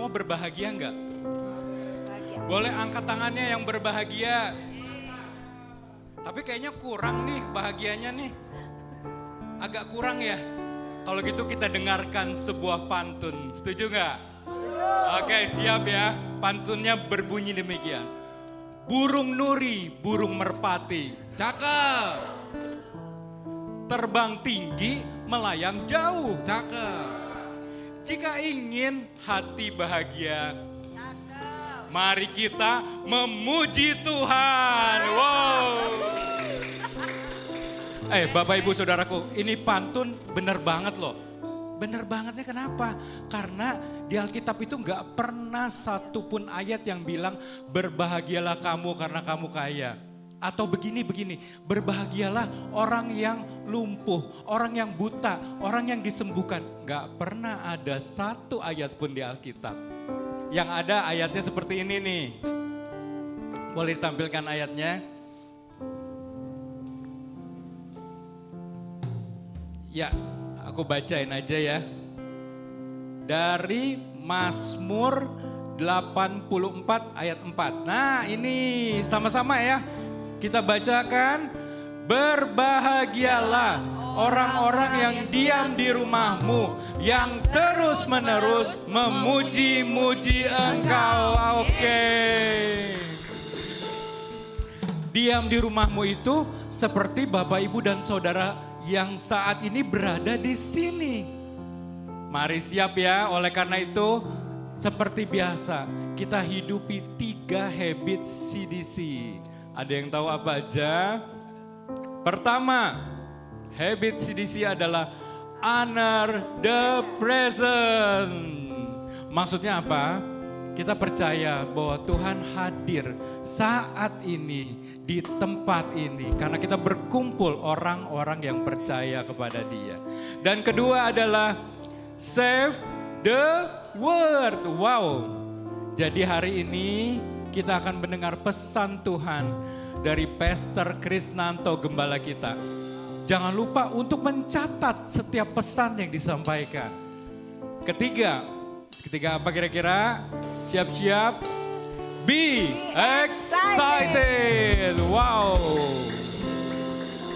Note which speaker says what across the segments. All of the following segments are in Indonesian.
Speaker 1: semua berbahagia enggak?
Speaker 2: Bahagia.
Speaker 1: Boleh angkat tangannya yang berbahagia. Tapi kayaknya kurang nih bahagianya nih. Agak kurang ya. Kalau gitu kita dengarkan sebuah pantun. Setuju nggak? Oke, siap ya. Pantunnya berbunyi demikian. Burung nuri, burung merpati.
Speaker 3: Cakep.
Speaker 1: Terbang tinggi, melayang jauh.
Speaker 3: Cakep.
Speaker 1: Jika ingin hati bahagia,
Speaker 2: Cakep.
Speaker 1: mari kita memuji Tuhan. Wow. Bapak Ibu Saudaraku, ini pantun bener banget loh. Bener bangetnya kenapa? Karena di Alkitab itu nggak pernah satupun ayat yang bilang berbahagialah kamu karena kamu kaya. Atau begini, berbahagialah orang yang lumpuh, orang yang buta, orang yang disembuhkan. Nggak pernah ada satu ayat pun di Alkitab. Yang ada ayatnya seperti ini nih. Boleh ditampilkan ayatnya? Ya, aku bacain aja ya. Dari Mazmur 84 ayat 4. Nah ini sama-sama ya. Kita bacakan. Berbahagialah orang-orang yang diam di rumahmu, yang terus-menerus memuji-muji Engkau. Oke. Diam di rumahmu itu seperti Bapak, Ibu, dan Saudara yang saat ini berada di sini. Mari siap ya, oleh karena itu seperti biasa kita hidupi 3 habit CDC. Ada yang tahu apa aja? Pertama, habit CDC adalah honor the present. Maksudnya apa? Kita percaya bahwa Tuhan hadir saat ini di tempat ini karena kita berkumpul orang-orang yang percaya kepada Dia. Dan kedua adalah save the word. Wow. Jadi hari ini kita akan mendengar pesan Tuhan dari Pastor Krisnanto, gembala kita. Jangan lupa untuk mencatat setiap pesan yang disampaikan. Ketiga apa kira-kira? Siap-siap. Be excited. Wow.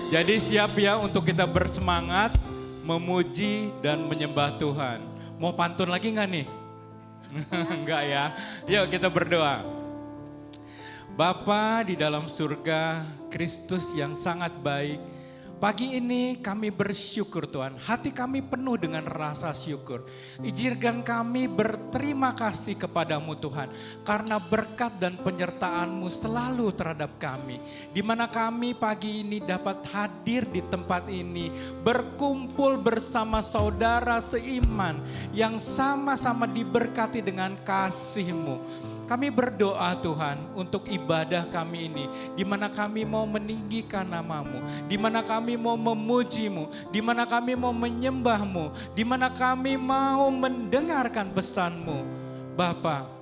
Speaker 1: Jadi siap ya untuk kita bersemangat memuji dan menyembah Tuhan. Mau pantun lagi nggak nih? Enggak ya. Yuk kita berdoa. Bapa di dalam surga, Kristus yang sangat baik. Pagi ini kami bersyukur Tuhan, hati kami penuh dengan rasa syukur. Izinkan kami berterima kasih kepadamu Tuhan, karena berkat dan penyertaan-Mu selalu terhadap kami. Di mana kami pagi ini dapat hadir di tempat ini, berkumpul bersama saudara seiman yang sama-sama diberkati dengan kasih-Mu. Kami berdoa Tuhan untuk ibadah kami ini, di mana kami mau meninggikan nama-Mu, di mana kami mau memuji-Mu, di mana kami mau menyembah-Mu, di mana kami mau mendengarkan pesan-Mu. Bapa,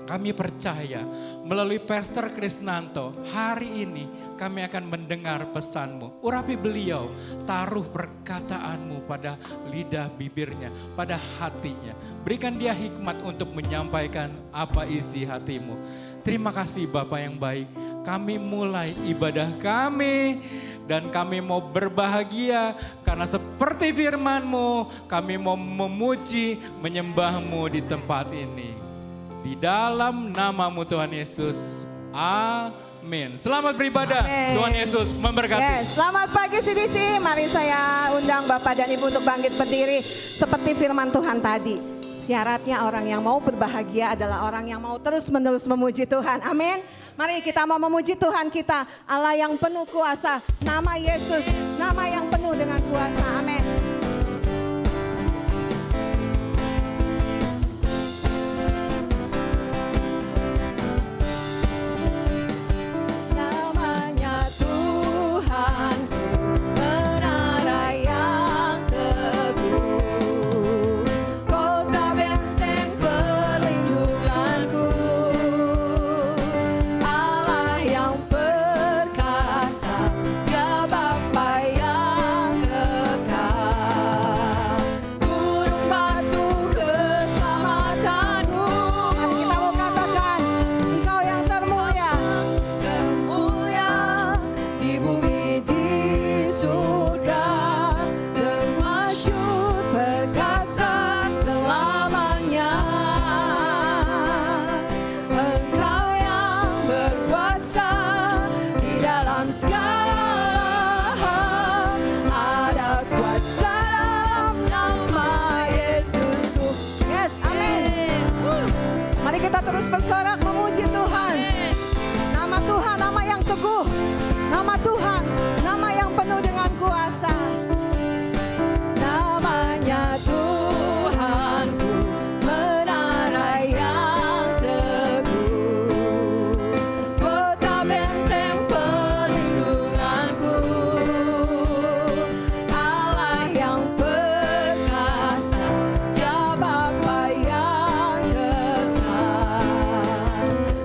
Speaker 1: kami percaya melalui Pastor Krisnanto hari ini kami akan mendengar pesan-Mu. Urapi beliau, taruh perkataan-Mu pada lidah bibirnya, pada hatinya. Berikan dia hikmat untuk menyampaikan apa isi hati-Mu. Terima kasih Bapa yang baik. Kami mulai ibadah kami dan kami mau berbahagia karena seperti firman-Mu kami mau memuji, menyembah-Mu di tempat ini. Di dalam nama-Mu Tuhan Yesus, amin. Selamat beribadah,
Speaker 2: Amin.
Speaker 1: Tuhan Yesus memberkati.
Speaker 2: Yes, selamat pagi CDC. Mari saya undang Bapak dan Ibu untuk bangkit berdiri seperti firman Tuhan tadi. Syaratnya orang yang mau berbahagia adalah orang yang mau terus-menerus memuji Tuhan. Amin. Mari kita mau memuji Tuhan kita, Allah yang penuh kuasa. Nama Yesus, nama yang penuh dengan kuasa. Amin.
Speaker 4: Namanya Tuhan, menara yang teguh, kota benteng perlindunganku, Allah yang perkasa, Dia Bapa yang kekal.
Speaker 2: terus bersorak memuji Tuhan. Nama Tuhan, nama yang teguh. Nama Tuhan, nama yang penuh dengan kuasa.
Speaker 4: Namanya Tuhanku, menara yang teguh, kota benteng perlindunganku, Allah yang perkasa, Dia Bapa yang kekal,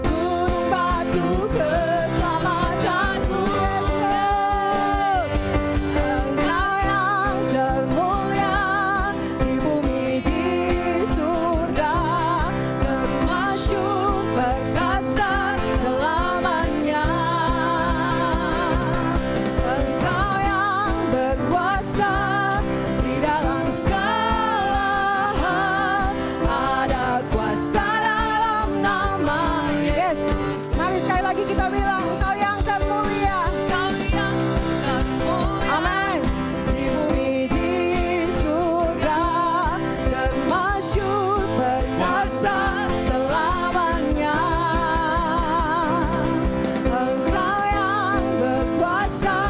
Speaker 4: gunung batu keselamatanku, Engkau yang termulia di bumi di surga, termasyur perkasa selamanya. Engkau yang berkuasa di dalam segala hal, ada kuasa dalam nama Yesus.
Speaker 2: Mari sekali lagi kita bilang, Engkau yang termulia.
Speaker 4: Engkau yang termulia.
Speaker 2: Amin.
Speaker 4: Di bumi di surga, termasyur perkasa selamanya. Engkau yang berkuasa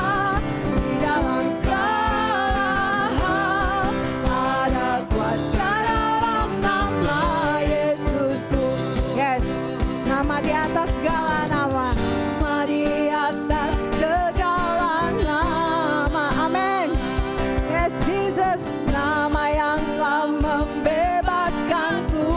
Speaker 4: di dalam segala hal, ada kuasa dalam nama Yesusku.
Speaker 2: Yes, nama di atas segala nama.
Speaker 4: Nama di atas segala nama.
Speaker 2: Amin. Yes, Jesus.
Speaker 4: Nama yang telah membebaskanku,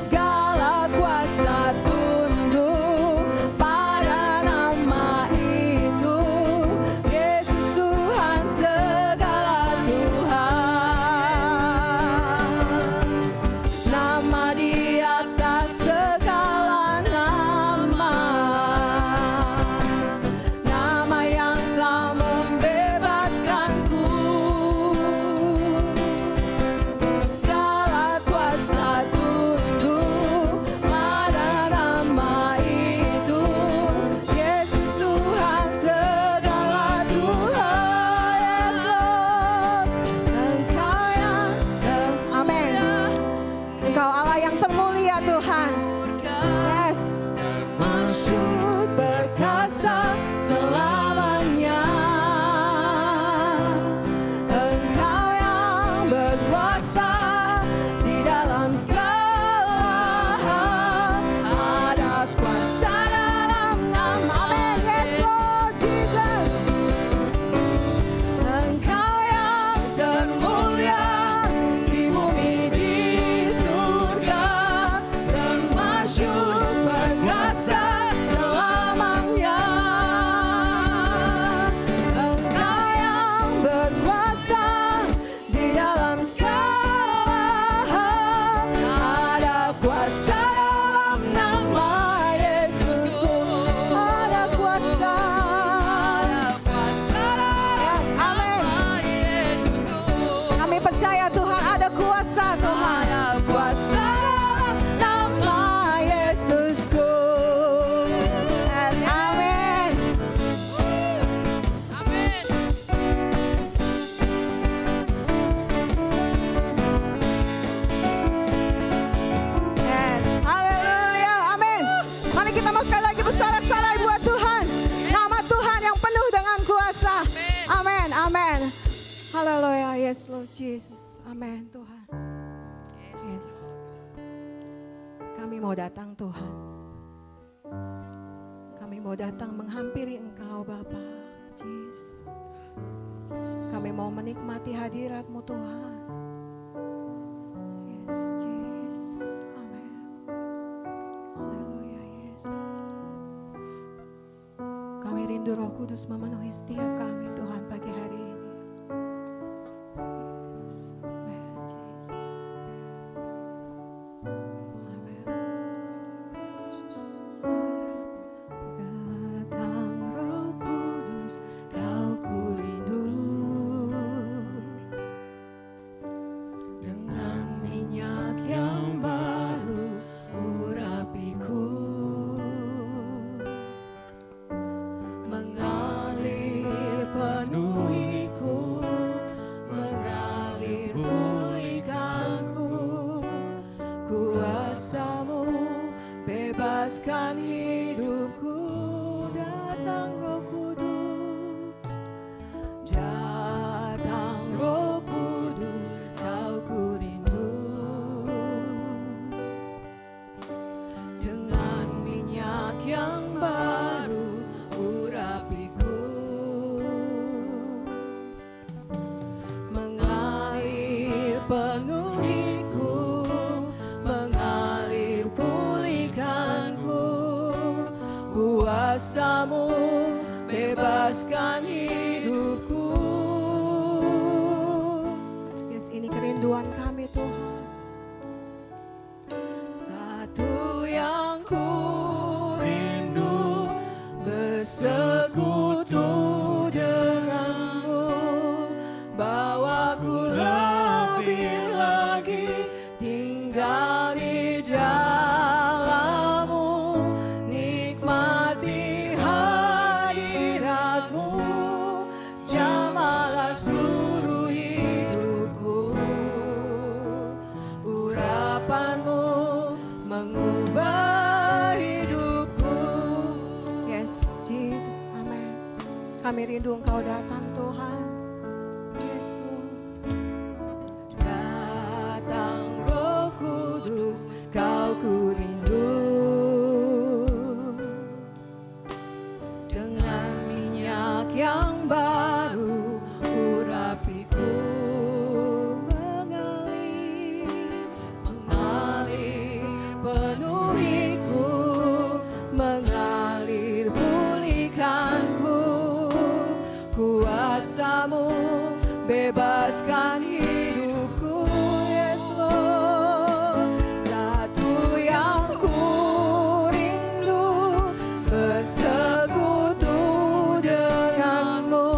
Speaker 4: segala kuasa tunduk pada nama itu, Yesus Tuhan segala Tuhan. Nama di atas segala nama, nama yang telah membebaskanku, segala kuasa tunduk pada nama itu, Yesus Tuhan segala Tuhan. Yes Lord, Engkau yang
Speaker 2: Amin. Engkau Allah yang termulia Tuhan. Yes.
Speaker 4: termasyur perkasa selamanya. Engkau yang berkuasa di dalam segala hal, ada kuasa dalam nama.
Speaker 2: Amin. Yes, Lord Jesus.
Speaker 4: Engkau yang termulia di bumi di surga, termasyur perkasa selamanya. Engkau yang berkuasa di dalam segala hal, ada kuasa dalam nama Yesusku.
Speaker 2: Ada kuasa. Yes, amin. Kami percaya Tuhan ada kuasa Tuhan.
Speaker 4: Ada kuasa dalam nama Yesusku.
Speaker 2: Yes, amin.
Speaker 4: Amin.
Speaker 2: Yes, haleluya, amin. Mari kita mau sekali lagi bersorak-sorai buat Tuhan. Nama Tuhan yang penuh dengan kuasa. Amin, amin. Haleluya, yes Lord Jesus. Amin Tuhan. Yes. Kami mau datang Tuhan. Kami mau datang menghampiri Engkau Bapa. Jesus. Kami mau menikmati hadirat-Mu Tuhan. Yes, Jesus. Amin. Haleluya, Yesus. Kami rindu Roh Kudus memenuhi setiap kami Tuhan pagi hari ini. Yes. Amin, Jesus. Amin. Datang Roh Kudus, Kau ku rindu.
Speaker 4: Dengan minyak yang baru urapiku, mengalir bebaskan hidupku. Datang Roh Kudus, datang Roh Kudus, kau ku rindu. Dengan minyak yang baru urapiku, mengalir penuhiku, mengalir pulihkanku. Kuasa-Mu bebaskan hidupku.
Speaker 2: Yes, ini kerinduan kami Tuhan.
Speaker 4: Satu yang ku rindu, bersekutu denganmu, bawaku lebih lagi tinggal di dalam-Mu, nikmati hadirat-Mu, jamalah seluruh hidupku. Urapan-Mu mengubah hidupku.
Speaker 2: Yes, Jesus, amin. Kami rindu Engkau datang Tuhan. Yes, Lord.
Speaker 4: Datang Roh Kudus, kau ku rindu. Dengan minyak yang baru urapiku, mengalir penuhiku, mengalir pulihkanku. Kuasa-Mu bebaskan hidupku. Yes Lord, satu yang ku rindu, bersekutu denganmu,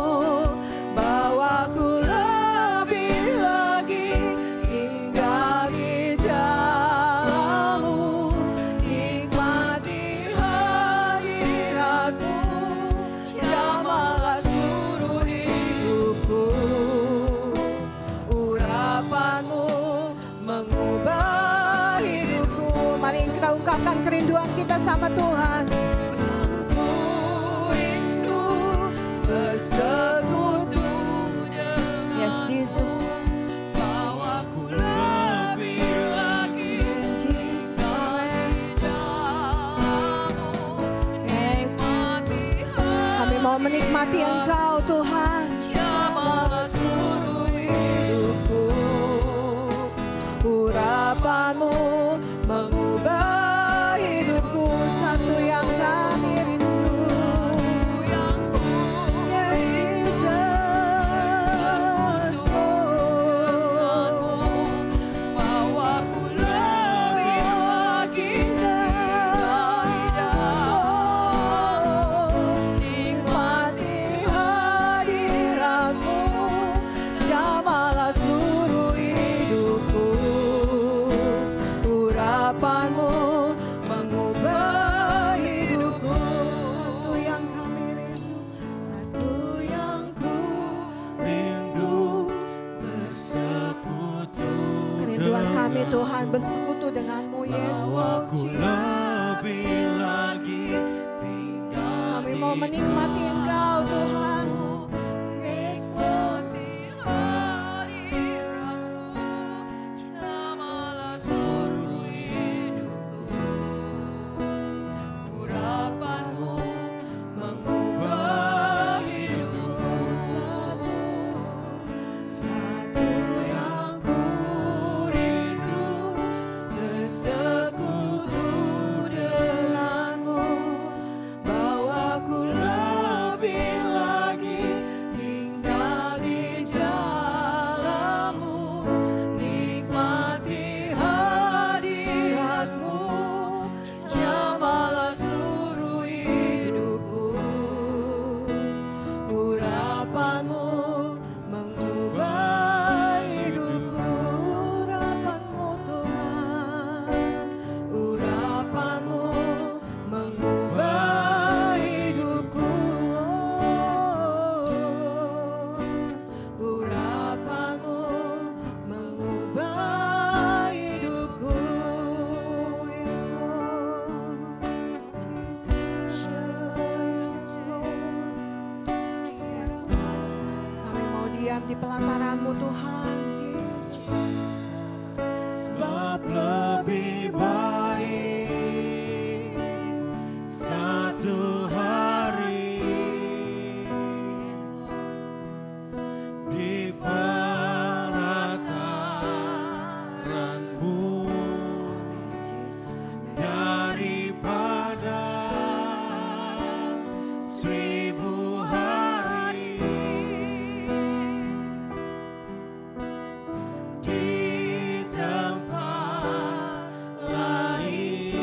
Speaker 4: bawaku lebih lagi tinggal di dalam-Mu, nikmati hadirat-Mu, jamalah seluruh hidupku. Urapan-Mu mengubah hidupku.
Speaker 2: Mari kita ungkapkan kerinduan kita sama Tuhan.
Speaker 4: Ku rindu bersekutu denganmu.
Speaker 2: Yes, Jesus.
Speaker 4: Bawaku lebih lagi
Speaker 2: Jesus, amen.
Speaker 4: di dalam-Mu, nikmati
Speaker 2: Kami mau menikmati Engkau Tuhan.
Speaker 4: jamalah seluruh hidupku. Urapan-Mu mengubah hidupku. Satu yang kami rindu. Yes, Jesus. Oh, bawaku lebih lagi tinggal di dalam-Mu, nikmati hadirat-Mu, jamalah seluruh hidupku. Urapan-Mu mengubah hidupku. Satu yang kami rindu, satu yang ku rindu, bersekutu.
Speaker 2: Kerinduan kami Tuhan bersekutu dengan-Mu, Yesus.
Speaker 4: Bawaku
Speaker 2: Jesus.
Speaker 4: lebih lagi tinggal.
Speaker 2: Kami mau menikmati Engkau Tuhan.
Speaker 4: Nikmati hadirat-Mu, jamalah seluruh hidupku. Urapan-Mu mengubah hidupku. Satu yang ku rindu, bersekutu denganmu, bawaku lebih lagi
Speaker 2: pelataran-Mu Tuhan Yesus.
Speaker 3: Sebab lebih baik satu hari di pelataran-Mu daripada 1000 hari di tempat lain.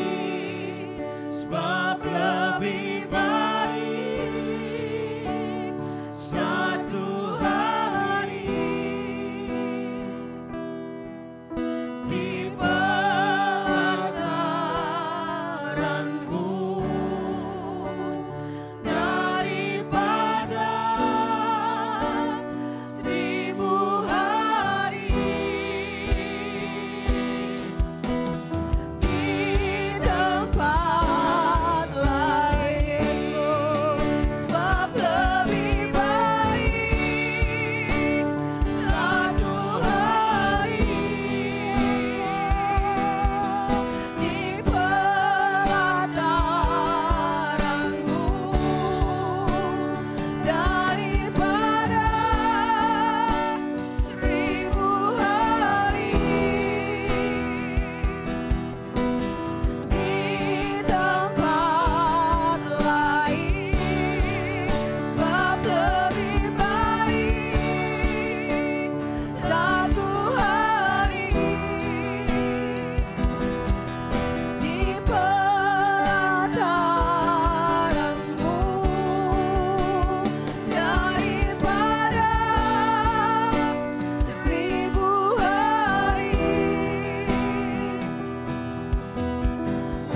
Speaker 3: Sebab lebih baik satu hari di pelataran-Mu daripada 1000 hari di tempat lain Yesus. Sebab lebih baik satu hari di pelataran-Mu daripada 1000 hari di tempat lain. Sebab lebih baik satu hari di pelataran-Mu daripada 1000 hari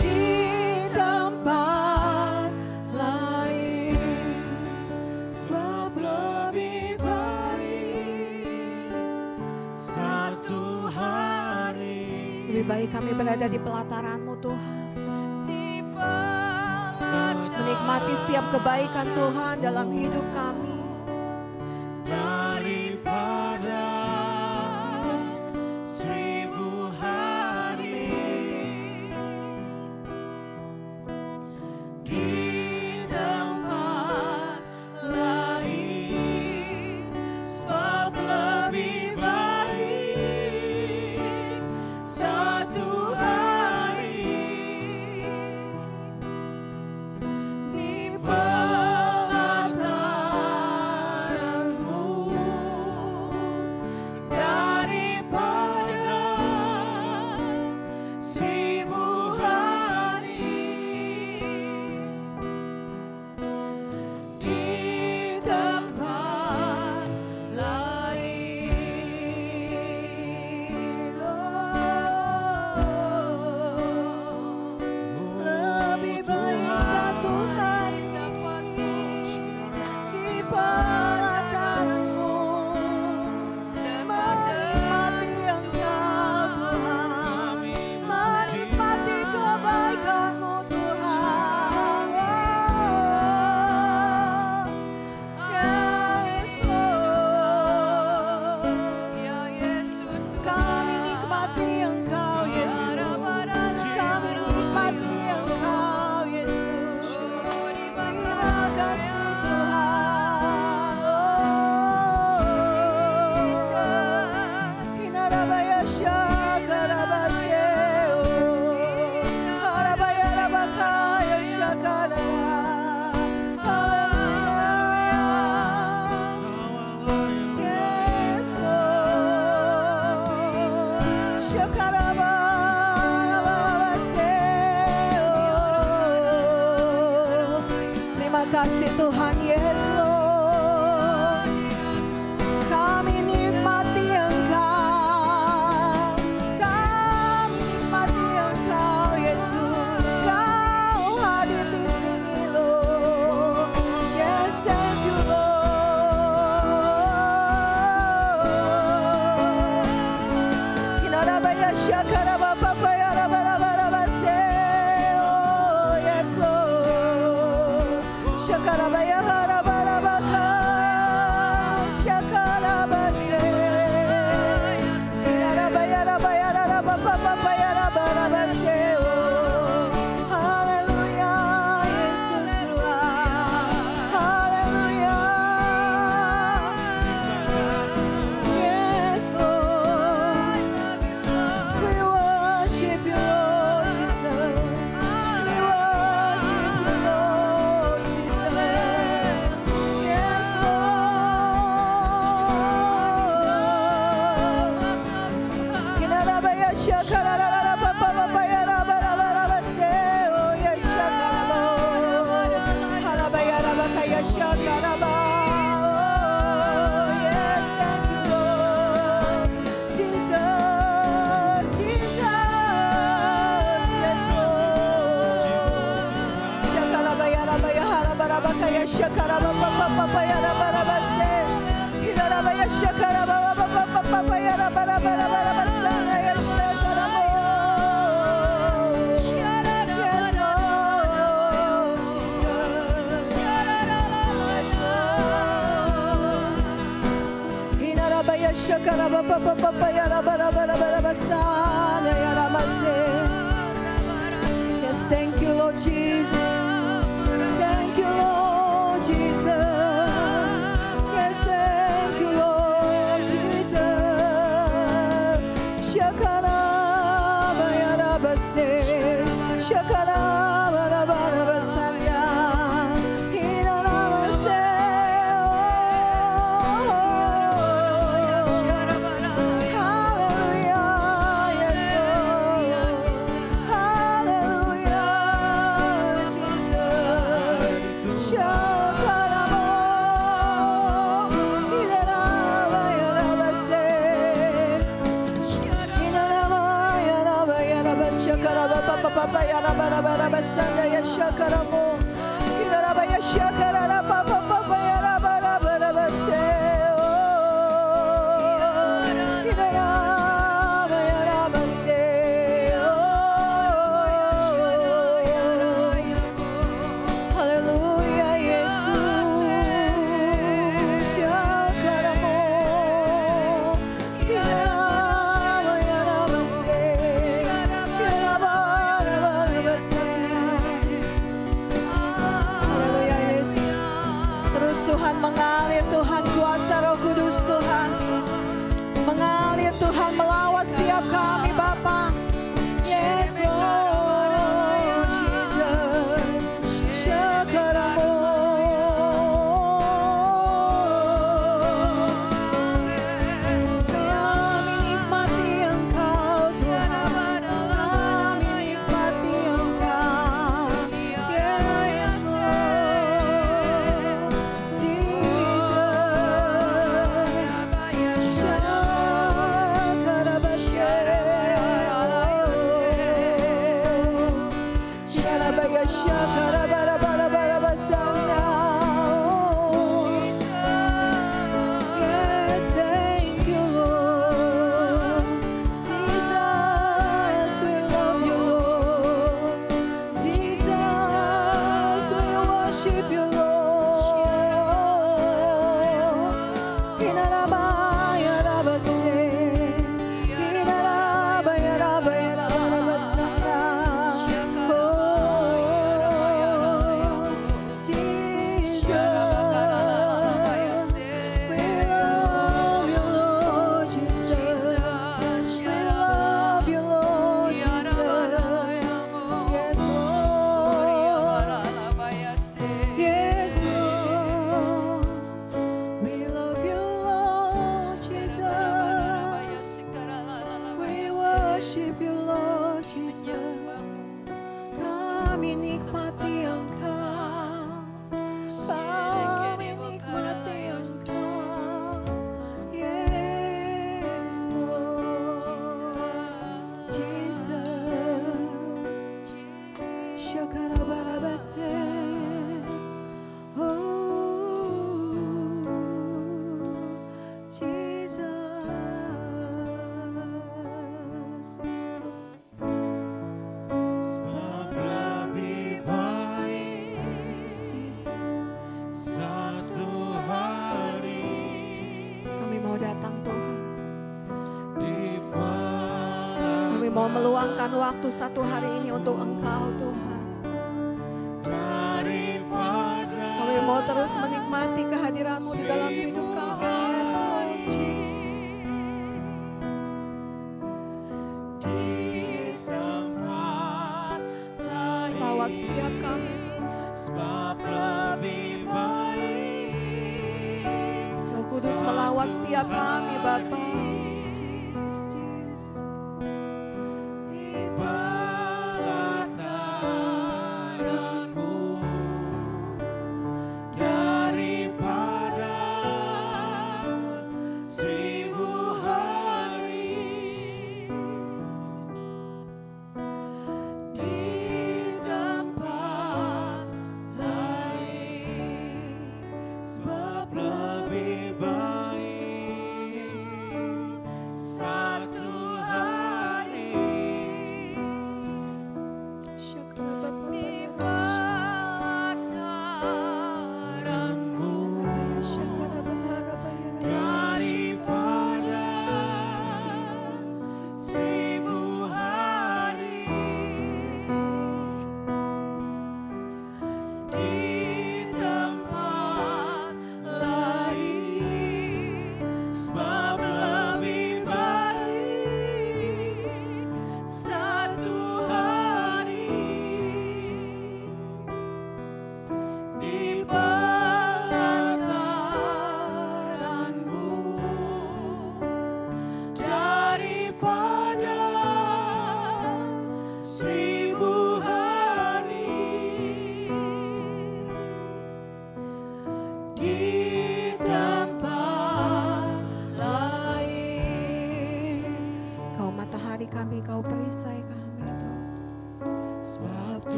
Speaker 3: di tempat lain. Sebab lebih baik satu hari.
Speaker 2: Lebih baik kami berada di pelataran-Mu Tuhan. Menikmati setiap kebaikan Tuhan dalam hidup kami.
Speaker 3: Daripada 1000 hari di tempat lain. Sebab lebih baik satu hari di pelataran-Mu daripada 1000 hari di tempat lain. Lebih baik satu hari di pelataran-Mu, menikmati Engkau Tuhan, menikmati kebaikan-Mu Tuhan. Ya Yesus, kami nikmati Engkau Yesus, kami nikmati Engkau Yesus. Terima kasih Tuhan. Hinarabaya shakarabaseo, harabaya rabakaya shakaraya. Hallelujah. Yes, Lord. Shakarabaseo. Terima kasih Tuhan Yesus. Kami nikmati Engkau, kami nikmati Engkau Yesus. Kau hadir di sini Lord. Yes, thank you Lord. Hinarabaya shakarabapapaya rabarabarabarabaseo. Yes Lord. Shakarabaya haraba Kaya shakara baba baba ya raba raba se. Ina raba ya shakara baba baba baba ya raba raba raba raba sa ya shakara mo. Yes Lord, Jesus. Yes Lord. Ina raba ya shakara baba baba ya raba raba raba raba sa ya raba se. Yes, thank you, Lord Jesus. Thank you, Lord Jesus. Yes, thank you, Lord Jesus. Shakara bayara base, shakara bara bara basaya, hinara base. Hallelujah, yes Lord. Hallelujah, Jesus. Shakara mo, hinara bayara base. Hallelujah, Jesus. Shakara mo. Haleluya Yesus. Terus Tuhan mengalir, Tuhan kuasa Roh Kudus Tuhan. Mengalir Tuhan melawat setiap kami Bapa. Yes Lord Jesus. Syakaramu. Kami nikmati Engkau Tuhan. Kami nikmati Engkau. Yes Lord Jesus. Yes, thank you, Lord. Jesus, we love you, Lord. Jesus, we worship you, Lord. Inarabaya rabase, inarabaya rabaya rabasana. Oh, Jesus, we love you, Lord Jesus. We love you, Lord Jesus. Yes, Lord. Yes, Lord. We love you, Lord Jesus. We worship you, Lord Jesus. Kami nikmati Engkau. Kami nikmati Engkau. Yes, Lord Jesus. Shakarabarabase. Oh, Jesus.
Speaker 5: Lebih baik
Speaker 3: Yes, Jesus.
Speaker 5: satu hari
Speaker 3: Kami mau datang Tuhan.
Speaker 5: di padang
Speaker 3: Kami mau meluangkan waktu satu hari ini untuk Engkau Tuhan.
Speaker 5: daripada
Speaker 3: Kami mau terus menikmati kehadiran-Mu di dalam hidup kami. Yes, Lord Jesus.
Speaker 5: di tempat lain.
Speaker 3: Lawat setiap kami Tuhan.
Speaker 5: Sebab lebih baik
Speaker 3: Roh Kudus melawat setiap kami Bapa. Jesus, Jesus.
Speaker 5: bala tanganmu daripada 1000 hari di tempat lain.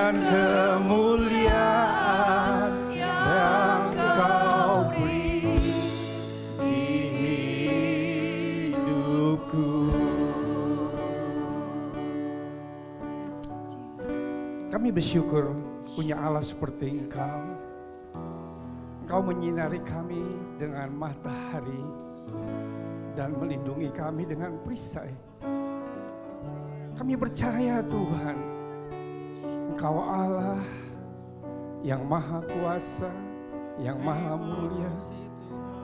Speaker 5: dan kemuliaan yang Kau beri di hidupku. Kami bersyukur punya Allah seperti Engkau. Engkau menyinari kami dengan matahari dan melindungi kami dengan perisai. Kami percaya Tuhan, Engkau Allah yang maha kuasa, yang maha mulia.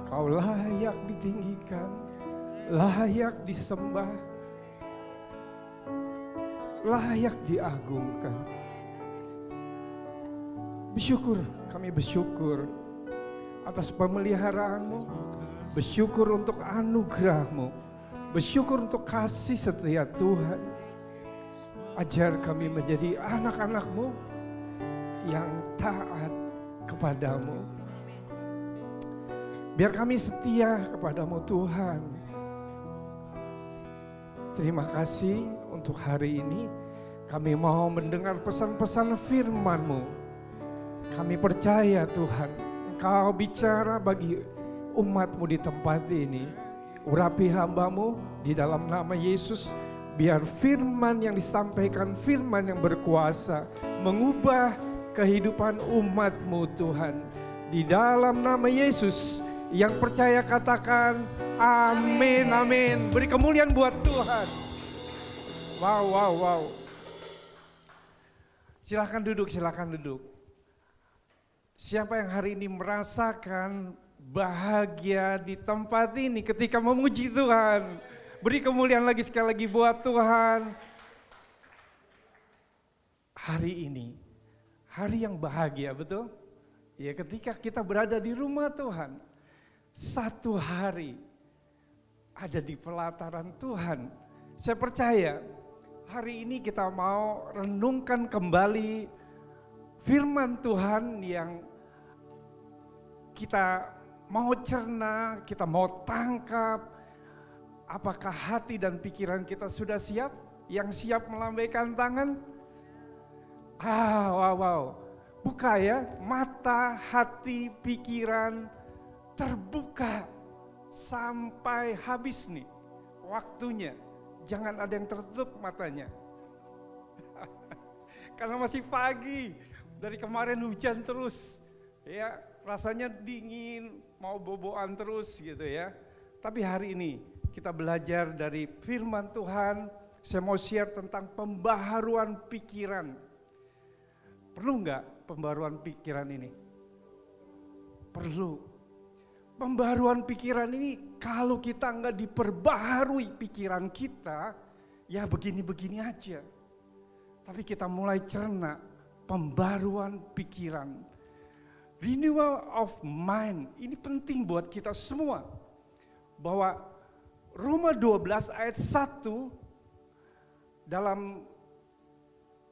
Speaker 5: Kau layak ditinggikan, layak disembah, layak diagungkan. Kami bersyukur atas pemeliharaan-Mu, bersyukur untuk anugerah-Mu, bersyukur untuk kasih setia Tuhan. Ajar kami menjadi anak-anak-Mu yang taat kepadamu. Biar kami setia kepadamu Tuhan. Terima kasih untuk hari ini. Kami mau mendengar pesan-pesan firman-Mu. Kami percaya Tuhan, Engkau bicara bagi umat-Mu di tempat ini. Urapi hamba-Mu di dalam nama Yesus. Biar firman yang disampaikan, firman yang berkuasa, mengubah kehidupan umat-Mu Tuhan. Di dalam nama Yesus, yang percaya katakan amin, amin. Beri kemuliaan buat Tuhan. Wow, wow, wow. Silakan duduk, silakan duduk. Siapa yang hari ini merasakan bahagia di tempat ini ketika memuji Tuhan? Beri kemuliaan lagi sekali lagi buat Tuhan. Hari ini, hari yang bahagia, betul? Ya, ketika kita berada di rumah Tuhan, satu hari ada di pelataran Tuhan. Saya percaya hari ini kita mau renungkan kembali firman Tuhan yang kita mau cerna, kita mau tangkap. Apakah hati dan pikiran kita sudah siap? Yang siap melambaikan tangan? Wow. Buka ya, mata, hati, pikiran terbuka sampai habis nih waktunya. Jangan ada yang tertutup matanya. Karena masih pagi, dari kemarin hujan terus. Ya, rasanya dingin, mau boboan terus gitu ya. Tapi hari ini kita belajar dari firman Tuhan. Saya mau share tentang pembaharuan pikiran. Perlu nggak pembaharuan pikiran ini? Perlu. Pembaharuan pikiran ini kalau kita nggak diperbaharui pikiran kita, ya begini-begini aja. Tapi kita mulai cerna pembaharuan pikiran. Renewal of mind, ini penting buat kita semua. Bahwa Roma 12 ayat 1 dalam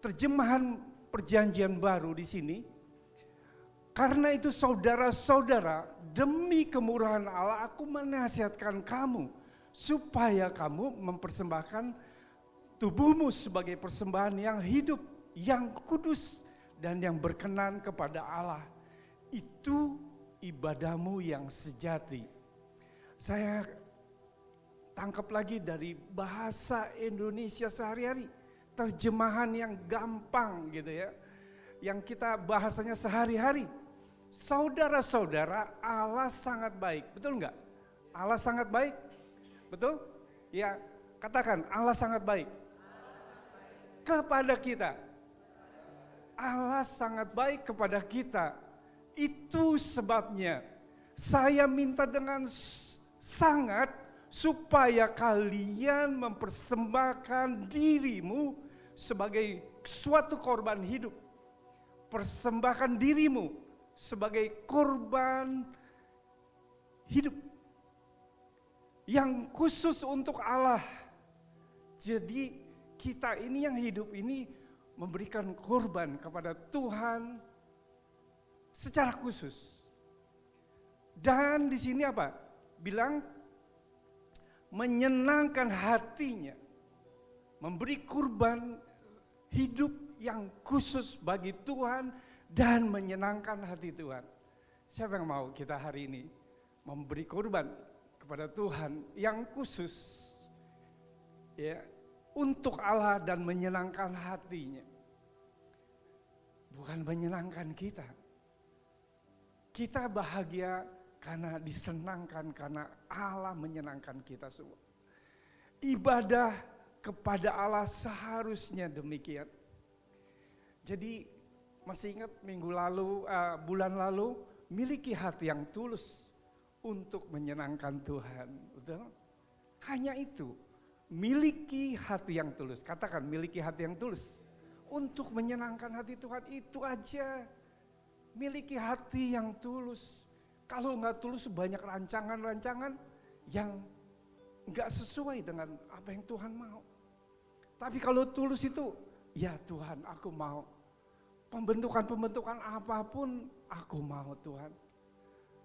Speaker 5: terjemahan perjanjian baru di sini. Karena itu saudara-saudara, demi kemurahan Allah aku menasihatkan kamu supaya kamu mempersembahkan tubuhmu sebagai persembahan yang hidup, yang kudus dan yang berkenan kepada Allah. Itu ibadahmu yang sejati. Saya tangkap lagi dari bahasa Indonesia sehari-hari. Terjemahan yang gampang gitu ya. Yang kita bahasanya sehari-hari. Saudara-saudara, Allah sangat baik. Betul enggak? Allah sangat baik? Betul? Ya, katakan Allah sangat baik. Kepada kita. Allah sangat baik kepada kita. Itu sebabnya saya minta dengan sangat supaya kalian mempersembahkan dirimu sebagai suatu korban hidup. Persembahkan dirimu sebagai korban hidup yang khusus untuk Allah. Jadi kita ini yang hidup ini memberikan korban kepada Tuhan secara khusus. Dan di sini apa? Bilang menyenangkan hatinya. Memberi kurban hidup yang khusus bagi Tuhan dan menyenangkan hati Tuhan. Siapa yang mau kita hari ini memberi korban kepada Tuhan yang khusus ya, untuk Allah dan menyenangkan hatinya. Bukan menyenangkan kita. Kita bahagia karena disenangkan, karena Allah menyenangkan kita semua. Ibadah kepada Allah seharusnya demikian. Jadi masih ingat minggu lalu, bulan lalu, miliki hati yang tulus untuk menyenangkan Tuhan. Betul? Hanya itu, miliki hati yang tulus. Katakan miliki hati yang tulus. Untuk menyenangkan hati Tuhan, itu aja. Miliki hati yang tulus. Kalau nggak tulus banyak rancangan-rancangan yang nggak sesuai dengan apa yang Tuhan mau. Tapi kalau tulus itu, ya Tuhan aku mau. Pembentukan-pembentukan apapun aku mau Tuhan.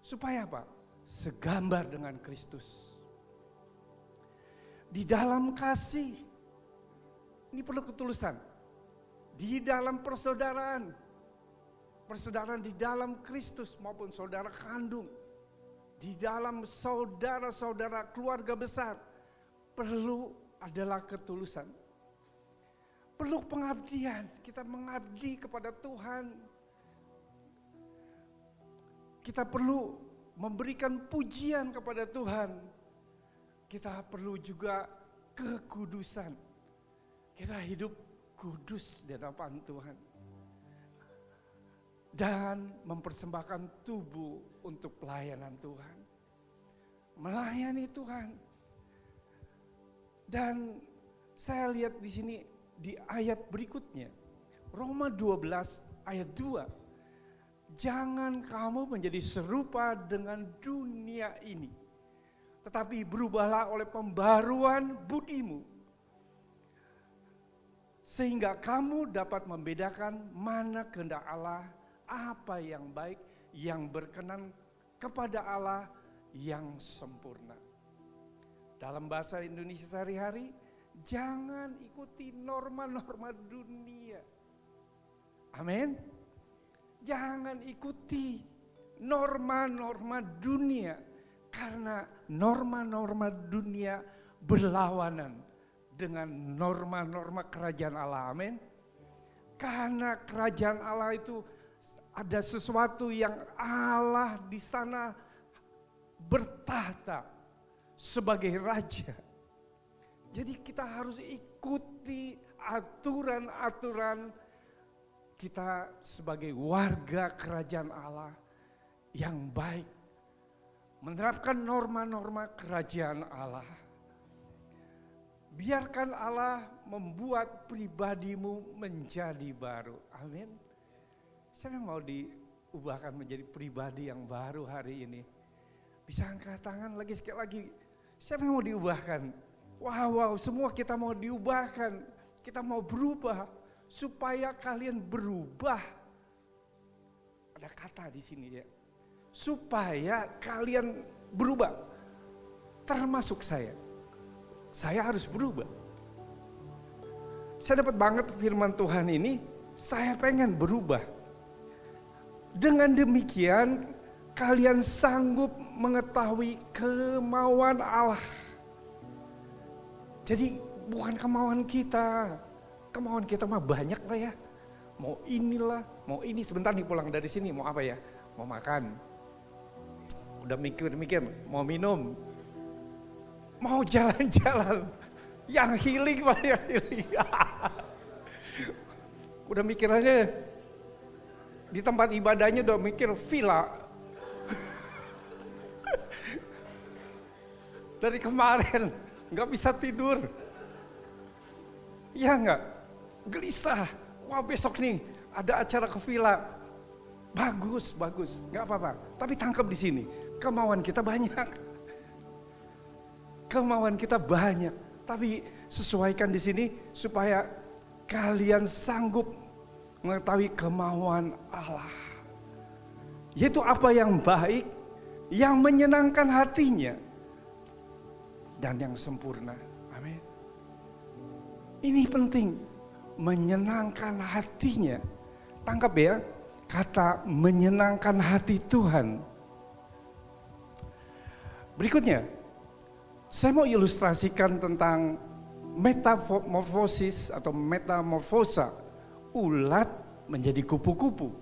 Speaker 5: Supaya apa? Segambar dengan Kristus. Di dalam kasih, ini perlu ketulusan. Di dalam persaudaraan, persaudaraan di dalam Kristus maupun saudara kandung. Di dalam saudara-saudara keluarga besar, perlu adalah ketulusan. Perlu pengabdian, kita mengabdi kepada Tuhan. Kita perlu memberikan pujian kepada Tuhan. Kita perlu juga kekudusan. Kita hidup kudus di hadapan Tuhan. Dan mempersembahkan tubuh untuk pelayanan Tuhan. Melayani Tuhan. Dan saya lihat di sini di ayat berikutnya. Roma 12 ayat 2. Jangan kamu menjadi serupa dengan dunia ini. Tetapi berubahlah oleh pembaruan budimu. Sehingga kamu dapat membedakan mana kehendak Allah, apa yang baik, yang berkenan kepada Allah yang sempurna. Dalam bahasa Indonesia sehari-hari, jangan ikuti norma-norma dunia. Amin. Jangan ikuti norma-norma dunia. Karena norma-norma dunia berlawanan dengan norma-norma kerajaan Allah. Amin. Karena kerajaan Allah itu ada sesuatu yang Allah di sana bertahta sebagai raja. Jadi kita harus ikuti aturan-aturan kita sebagai warga kerajaan Allah yang baik. Menerapkan norma-norma kerajaan Allah. Biarkan Allah membuat pribadimu menjadi baru. Amin. Siapa yang mau diubahkan menjadi pribadi yang baru hari ini? Bisa angkat tangan lagi sekali lagi. Siapa yang mau diubahkan? Wow, semua kita mau diubahkan. Kita mau berubah supaya kalian berubah. Ada kata di sini ya. Supaya kalian berubah. Termasuk saya. Saya harus berubah. Saya dapat banget firman Tuhan ini, saya pengen berubah. Dengan demikian, kalian sanggup mengetahui kemauan Allah. Jadi bukan kemauan kita. Kemauan kita mah banyak lah ya. Mau inilah, mau ini. Sebentar nih pulang dari sini, mau apa ya? Mau makan. Udah mikir-mikir, mau minum. Mau jalan-jalan. Yang healing malah yang healing. Udah mikir aja. Di tempat ibadahnya udah mikir villa. Dari kemarin nggak bisa tidur. Iya nggak? Gelisah. Wah besok nih ada acara ke villa. Bagus, nggak apa-apa. Tapi tangkap di sini. Kemauan kita banyak. Kemauan kita banyak. Tapi sesuaikan di sini supaya kalian sanggup mengetahui kemauan Allah. Yaitu apa yang baik, yang menyenangkan hatinya, dan yang sempurna. Amin. Ini penting menyenangkan hatinya. Tangkap ya, kata menyenangkan hati Tuhan. Berikutnya, saya mau ilustrasikan tentang metamorfosis atau metamorfosa, ulat menjadi kupu-kupu.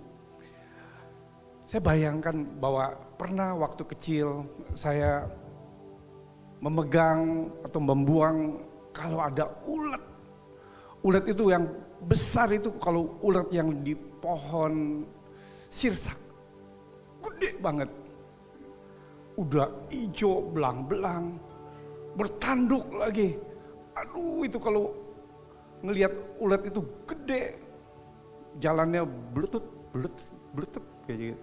Speaker 5: Saya bayangkan bahwa pernah waktu kecil saya memegang atau membuang kalau ada ulat. Ulat itu yang besar itu, kalau ulat yang di pohon sirsak, gede banget. Udah hijau belang-belang, bertanduk lagi. Aduh, itu kalau ngelihat ulat itu gede, jalannya bletut kayak gitu.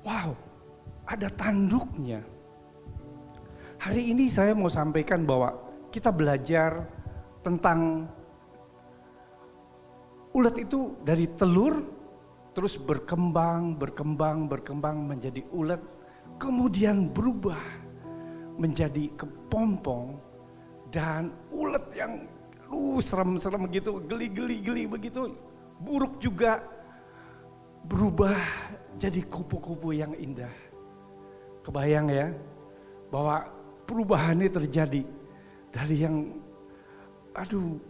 Speaker 5: Wow, ada tanduknya. Hari ini saya mau sampaikan bahwa kita belajar tentang ulat itu dari telur, terus berkembang menjadi ulat, kemudian berubah menjadi kepompong, dan ulat yang serem-serem begitu, geli begitu, buruk juga berubah jadi kupu-kupu yang indah. Kebayang ya, bahwa perubahan ini terjadi dari yang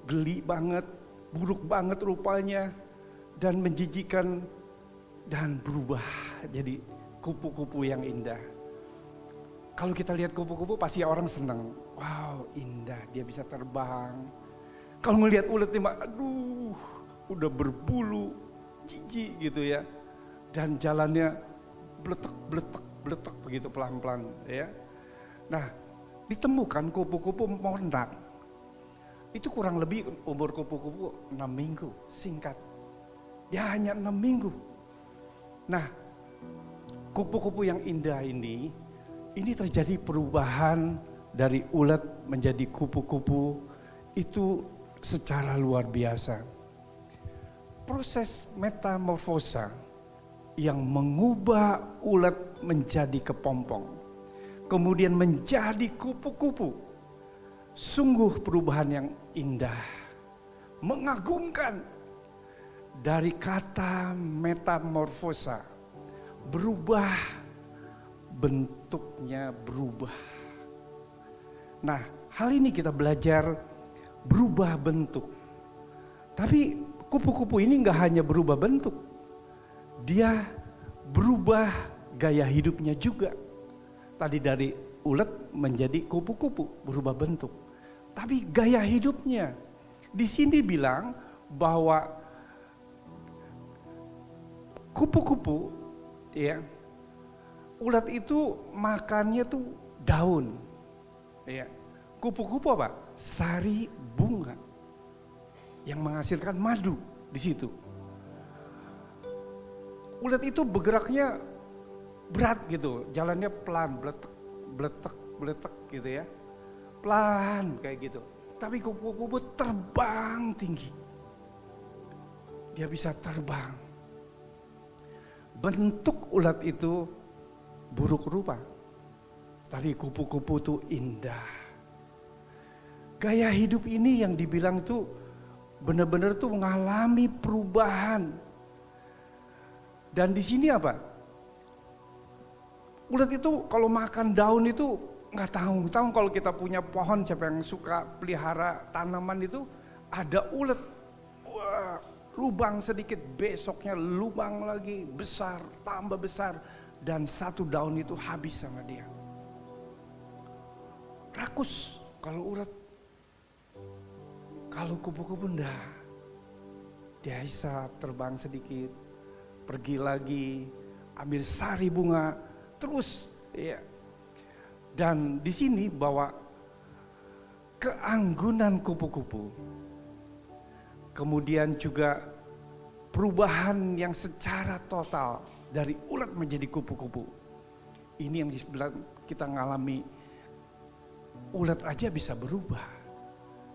Speaker 5: geli banget, buruk banget rupanya, dan menjijikan, dan berubah jadi kupu-kupu yang indah. Kalau kita lihat kupu-kupu pasti orang senang. Wow, indah, dia bisa terbang. Kalau ngelihat ulat ini, udah berbulu, jijik gitu ya. Dan jalannya bletek begitu pelan-pelan ya. Nah, ditemukan kupu-kupu mondak. Itu kurang lebih umur kupu-kupu 6 minggu, singkat. Dia hanya 6 minggu. Nah, kupu-kupu yang indah ini terjadi perubahan dari ulat menjadi kupu-kupu itu secara luar biasa. Proses metamorfosa yang mengubah ulat menjadi kepompong, kemudian menjadi kupu-kupu, sungguh perubahan yang indah, mengagumkan. Dari kata metamorfosa, berubah, bentuknya berubah. Nah, hal ini kita belajar berubah bentuk. Tapi kupu-kupu ini nggak hanya berubah bentuk, dia berubah gaya hidupnya juga. Tadi dari ulat menjadi kupu-kupu, berubah bentuk. Tapi gaya hidupnya, di sini bilang bahwa kupu-kupu, ya, ulat itu makannya tuh daun, ya. Kupu-kupu apa? Sari bunga yang menghasilkan madu di situ. Ulat itu bergeraknya berat gitu, jalannya pelan, bletek gitu ya, pelan kayak gitu. Tapi kupu-kupu terbang tinggi, dia bisa terbang. Bentuk ulat itu buruk rupa, tapi kupu-kupu itu indah. Gaya hidup ini yang dibilang tuh benar-benar tuh mengalami perubahan. Dan di sini apa? Ulat itu kalau makan daun itu nggak tahu kalau kita punya pohon, siapa yang suka pelihara tanaman itu, ada ulat. Wah, lubang sedikit, besoknya lubang lagi, besar, tambah besar, dan satu daun itu habis sama dia. Rakus kalau ulat. Kalau kupu-kupu enggak, dia hisap, terbang sedikit, pergi lagi, ambil sari bunga, terus ya. Dan di sini bahwa keanggunan kupu-kupu, kemudian juga perubahan yang secara total dari ulat menjadi kupu-kupu. Ini yang kita ngalami, ulat aja bisa berubah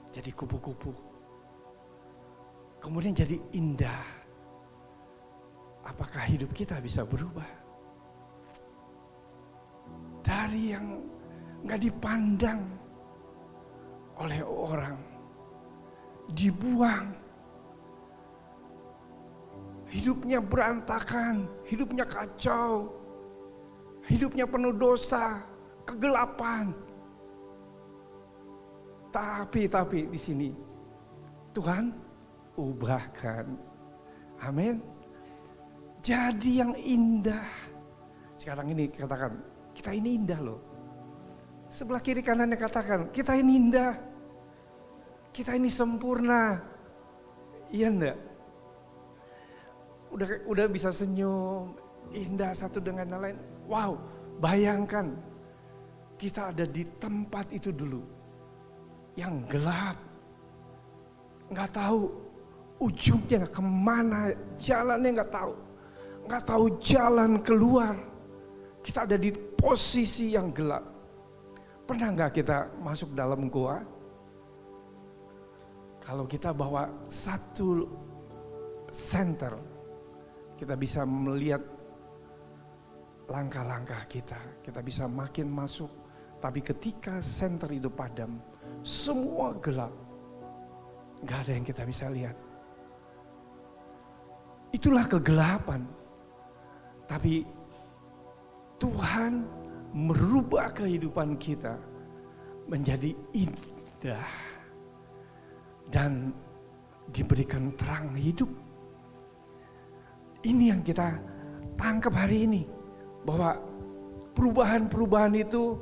Speaker 5: jadi kupu-kupu, kemudian jadi indah. Apakah hidup kita bisa berubah? Dari yang gak dipandang oleh orang, dibuang hidupnya berantakan, hidupnya kacau, hidupnya penuh dosa, kegelapan. Tapi di sini Tuhan ubahkan. Amin. Jadi yang indah. Sekarang ini katakan, kita ini indah loh. Sebelah kiri kanannya katakan, kita ini indah. Kita ini sempurna. Iya enggak? Udah bisa senyum, indah satu dengan yang lain. Wow, bayangkan kita ada di tempat itu dulu. Yang gelap. Nggak tahu ujungnya kemana, jalannya nggak tahu. Nggak tahu jalan keluar. Kita ada di posisi yang gelap. Pernah nggak kita masuk dalam gua? Kalau kita bawa satu senter, kita bisa melihat langkah-langkah kita. Kita bisa makin masuk. Tapi ketika senter itu padam, semua gelap. Nggak ada yang kita bisa lihat. Itulah kegelapan. Tapi Tuhan merubah kehidupan kita menjadi indah dan diberikan terang hidup. Ini yang kita tangkap hari ini, bahwa perubahan-perubahan itu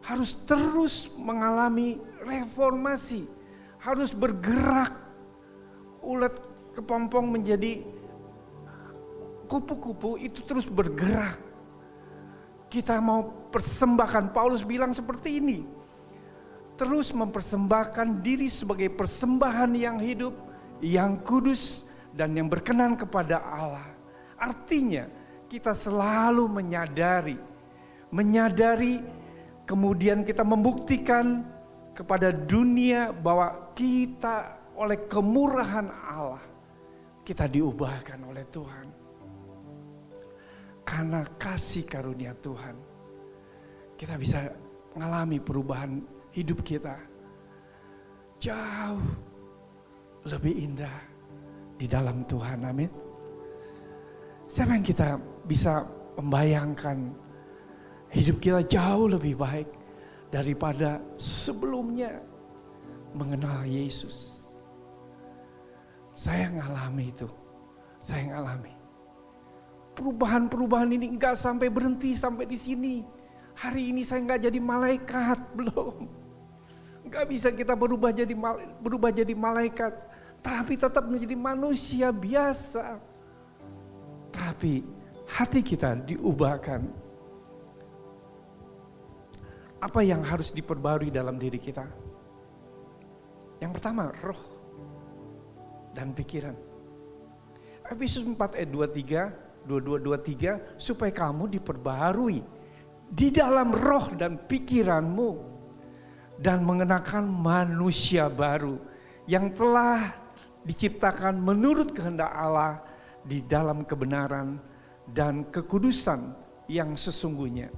Speaker 5: harus terus mengalami reformasi, harus bergerak. Ulat kepompong menjadi kupu-kupu itu terus bergerak. Kita mau persembahkan, Paulus bilang seperti ini, terus mempersembahkan diri sebagai persembahan yang hidup, yang kudus, dan yang berkenan kepada Allah. Artinya kita selalu menyadari, kemudian kita membuktikan kepada dunia bahwa kita oleh kemurahan Allah, kita diubahkan oleh Tuhan. Karena kasih karunia Tuhan, kita bisa mengalami perubahan hidup kita jauh lebih indah di dalam Tuhan. Amin. Siapa yang kita bisa membayangkan hidup kita jauh lebih baik daripada sebelumnya mengenal Yesus? Saya ngalami itu. Saya ngalami. Perubahan-perubahan ini enggak sampai berhenti sampai di sini. Hari ini saya enggak jadi malaikat, belum. Enggak bisa kita berubah jadi malaikat, tapi tetap menjadi manusia biasa. Tapi hati kita diubahkan. Apa yang harus diperbarui dalam diri kita? Yang pertama, roh dan pikiran. Efesus 4 ayat 22-23, supaya kamu diperbarui di dalam roh dan pikiranmu, dan mengenakan manusia baru yang telah diciptakan menurut kehendak Allah di dalam kebenaran dan kekudusan yang sesungguhnya.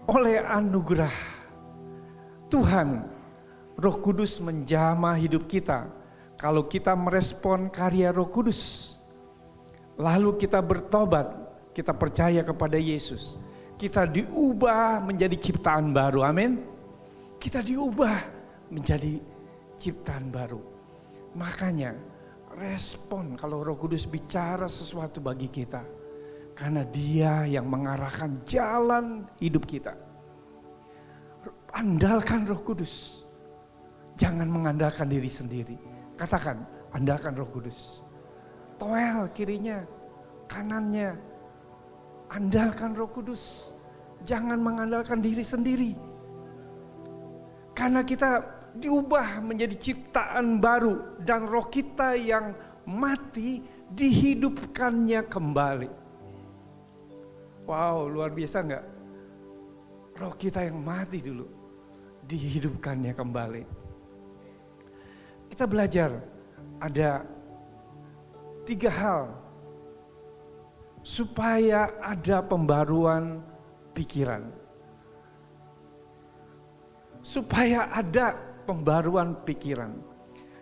Speaker 5: Oleh anugerah Tuhan, Roh Kudus menjamah hidup kita. Kalau kita merespon karya Roh Kudus, lalu kita bertobat, kita percaya kepada Yesus, kita diubah menjadi ciptaan baru. Amin. Kita diubah menjadi ciptaan baru. Makanya respon kalau Roh Kudus bicara sesuatu bagi kita, karena Dia yang mengarahkan jalan hidup kita. Andalkan Roh Kudus. Jangan mengandalkan diri sendiri. Katakan, andalkan Roh Kudus. Toel kirinya, kanannya. Andalkan Roh Kudus. Jangan mengandalkan diri sendiri. Karena kita diubah menjadi ciptaan baru, dan roh kita yang mati dihidupkannya kembali. Wow, luar biasa enggak? Roh kita yang mati dulu dihidupkannya kembali. Kita belajar ada 3 hal supaya ada pembaruan pikiran. Supaya ada pembaruan pikiran.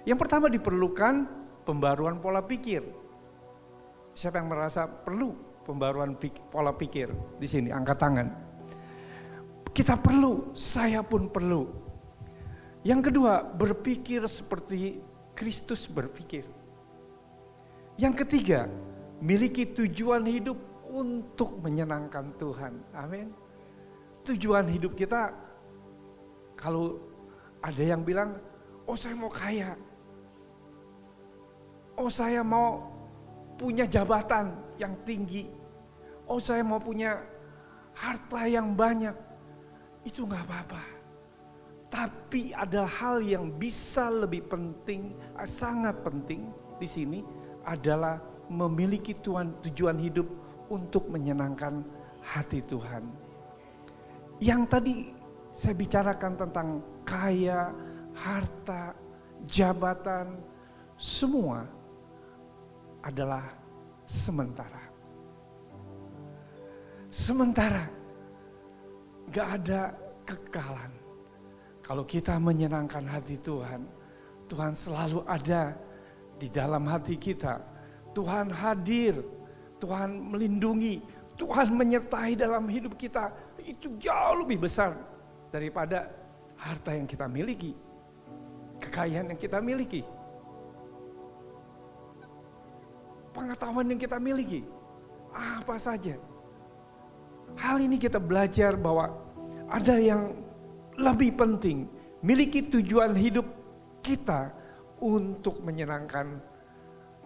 Speaker 5: Yang pertama diperlukan pembaruan pola pikir. Siapa yang merasa perlu pembaruan pola pikir di sini? Angkat tangan. Kita perlu, saya pun perlu. Yang kedua, berpikir seperti Kristus berpikir. Yang ketiga, miliki tujuan hidup untuk menyenangkan Tuhan. Amin. Tujuan hidup kita, kalau ada yang bilang, oh saya mau kaya. Oh saya mau punya jabatan yang tinggi. Oh saya mau punya harta yang banyak. Itu gak apa-apa. Tapi ada hal yang bisa lebih penting, sangat penting di sini adalah memiliki tujuan hidup untuk menyenangkan hati Tuhan. Yang tadi saya bicarakan tentang kaya, harta, jabatan, semua adalah sementara. Sementara, gak ada kekekalan. Kalau kita menyenangkan hati Tuhan, Tuhan selalu ada di dalam hati kita. Tuhan hadir, Tuhan melindungi, Tuhan menyertai dalam hidup kita. Itu jauh lebih besar daripada harta yang kita miliki, kekayaan yang kita miliki, pengetahuan yang kita miliki, apa saja. Hal ini kita belajar bahwa ada yang lebih penting, miliki tujuan hidup kita untuk menyenangkan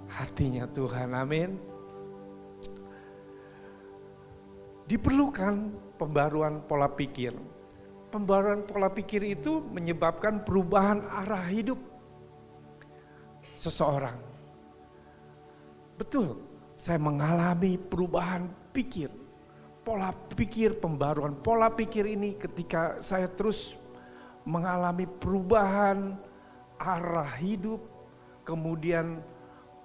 Speaker 5: hatinya Tuhan. Amin. Diperlukan pembaruan pola pikir. Pembaruan pola pikir itu menyebabkan perubahan arah hidup seseorang. Betul, saya mengalami perubahan pikir. Pola pikir, pembaruan pola pikir ini ketika saya terus mengalami perubahan arah hidup, kemudian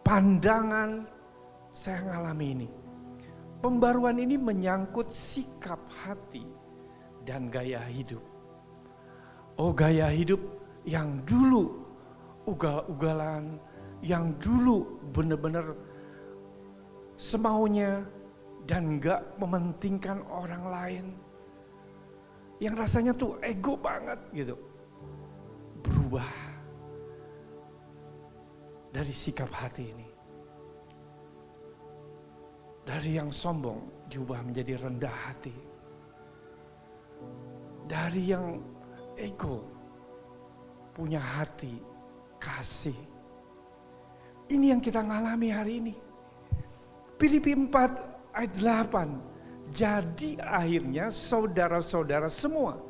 Speaker 5: pandangan, saya mengalami ini. Pembaruan ini menyangkut sikap hati dan gaya hidup. Oh, gaya hidup yang dulu ugal-ugalan, yang dulu benar-benar semaunya dan gak mementingkan orang lain. Yang rasanya tuh ego banget gitu. Berubah dari sikap hati ini. Dari yang sombong diubah menjadi rendah hati. Dari yang ego punya hati kasih. Ini yang kita ngalami hari ini. Filipi 4 ayat 8. Jadi akhirnya saudara-saudara semua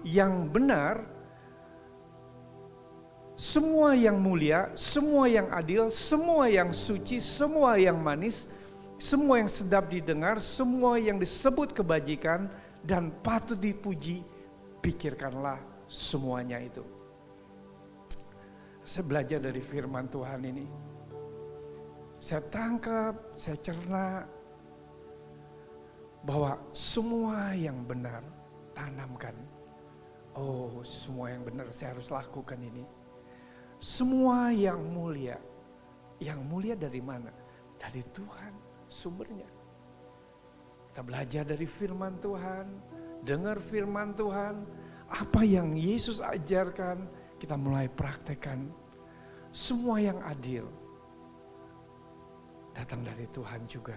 Speaker 5: yang benar, semua yang mulia, semua yang adil, semua yang suci, semua yang manis, semua yang sedap didengar, semua yang disebut kebajikan dan patut dipuji, pikirkanlah semuanya itu. Saya belajar dari firman Tuhan ini. Saya tangkap, saya cerna bahwa semua yang benar tanamkan. Oh, semua yang benar saya harus lakukan ini. Semua yang mulia dari mana? Dari Tuhan sumbernya. Kita belajar dari firman Tuhan, dengar firman Tuhan, apa yang Yesus ajarkan, kita mulai praktekkan. Semua yang adil datang dari Tuhan juga.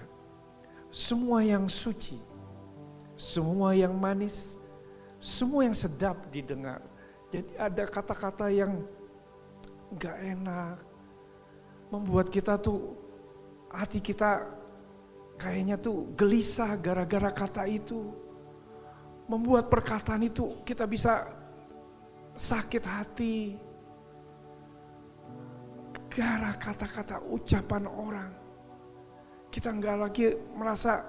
Speaker 5: Semua yang suci, semua yang manis, semua yang sedap didengar. Jadi ada kata-kata yang gak enak, membuat kita tuh, hati kita kayaknya tuh gelisah gara-gara kata itu. Membuat perkataan itu kita bisa sakit hati. Gara kata-kata ucapan orang. Kita nggak lagi merasa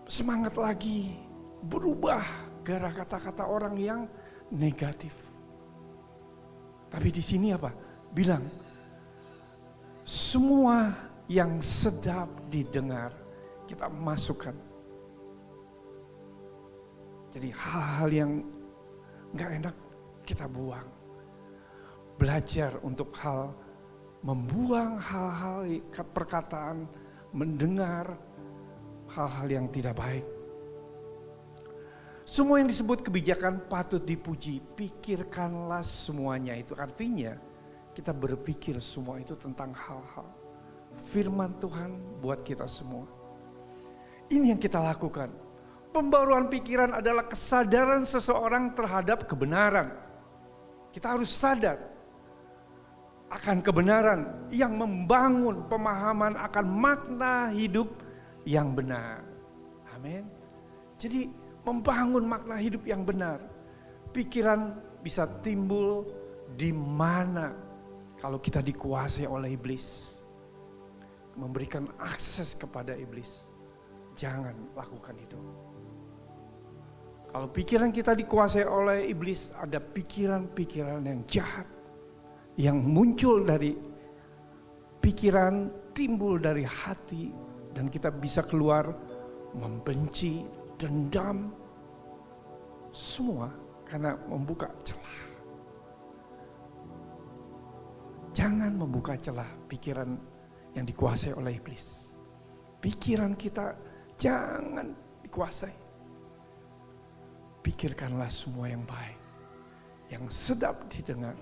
Speaker 5: semangat lagi, berubah gara kata-kata orang yang negatif. Tapi di sini apa? Bilang, semua yang sedap didengar, kita masukkan. Jadi hal-hal yang nggak enak kita buang. Belajar untuk hal membuang hal-hal perkataan, mendengar hal-hal yang tidak baik. Semua yang disebut kebijakan patut dipuji, pikirkanlah semuanya. Itu artinya kita berpikir semua itu tentang hal-hal firman Tuhan buat kita semua. Ini yang kita lakukan. Pembaruan pikiran adalah kesadaran seseorang terhadap kebenaran. Kita harus sadar akan kebenaran yang membangun pemahaman akan makna hidup yang benar. Amin. Jadi membangun makna hidup yang benar. Pikiran bisa timbul di mana kalau kita dikuasai oleh iblis. Memberikan akses kepada iblis. Jangan lakukan itu. Kalau pikiran kita dikuasai oleh iblis, ada pikiran-pikiran yang jahat. Yang muncul dari pikiran, timbul dari hati. Dan kita bisa keluar membenci, dendam, semua karena membuka celah. Jangan membuka celah pikiran yang dikuasai oleh iblis. Pikiran kita jangan dikuasai. Pikirkanlah semua yang baik, yang sedap didengar,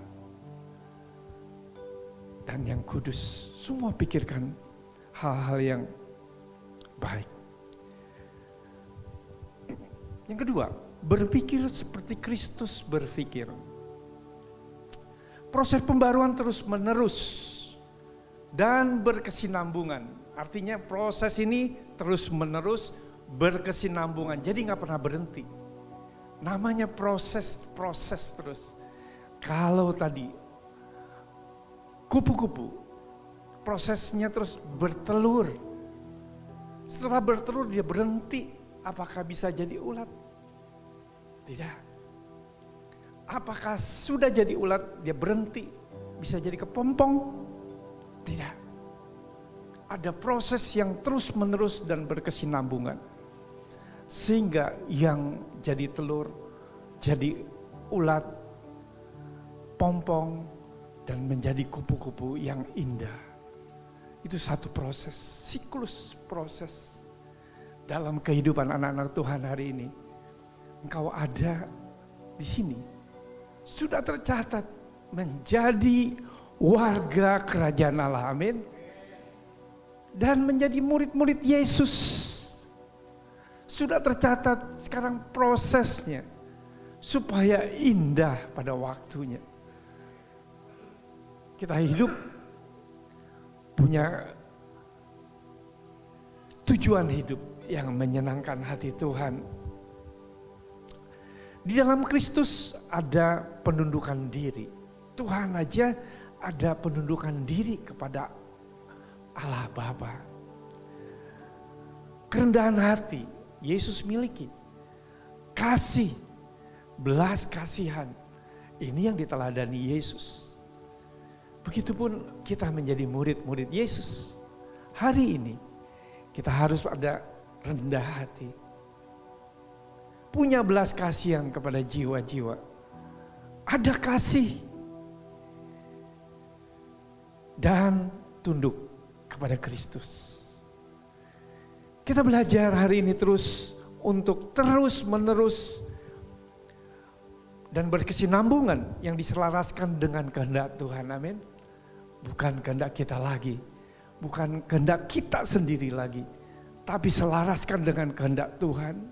Speaker 5: dan yang kudus. Semua pikirkan hal-hal yang baik. Yang kedua, berpikir seperti Kristus berpikir. Proses pembaruan terus menerus dan berkesinambungan. Artinya proses ini terus menerus berkesinambungan. Jadi gak pernah berhenti. Namanya proses terus. Kalau tadi kupu-kupu, prosesnya terus bertelur. Setelah bertelur dia berhenti. Apakah bisa jadi ulat? Tidak. Apakah sudah jadi ulat dia berhenti? Bisa jadi kepompong? Tidak. Ada proses yang terus menerus dan berkesinambungan. Sehingga yang jadi telur, jadi ulat, pompong, dan menjadi kupu-kupu yang indah. Itu satu proses, siklus proses. Dalam kehidupan anak-anak Tuhan hari ini, engkau ada di sini. Sudah tercatat menjadi warga kerajaan Allah, amin. Dan menjadi murid-murid Yesus. Sudah tercatat sekarang prosesnya supaya indah pada waktunya. Kita hidup punya tujuan hidup yang menyenangkan hati Tuhan. Di dalam Kristus ada penundukan diri. Tuhan aja ada penundukan diri kepada Allah Bapa. Kerendahan hati Yesus miliki. Kasih, belas kasihan. Ini yang diteladani Yesus. Begitupun kita menjadi murid-murid Yesus. Hari ini kita harus ada rendah hati. Punya belas kasihan kepada jiwa-jiwa. Ada kasih. Dan tunduk kepada Kristus. Kita belajar hari ini terus untuk terus menerus dan berkesinambungan yang diselaraskan dengan kehendak Tuhan, amin. Bukan kehendak kita lagi, bukan kehendak kita sendiri lagi, tapi selaraskan dengan kehendak Tuhan.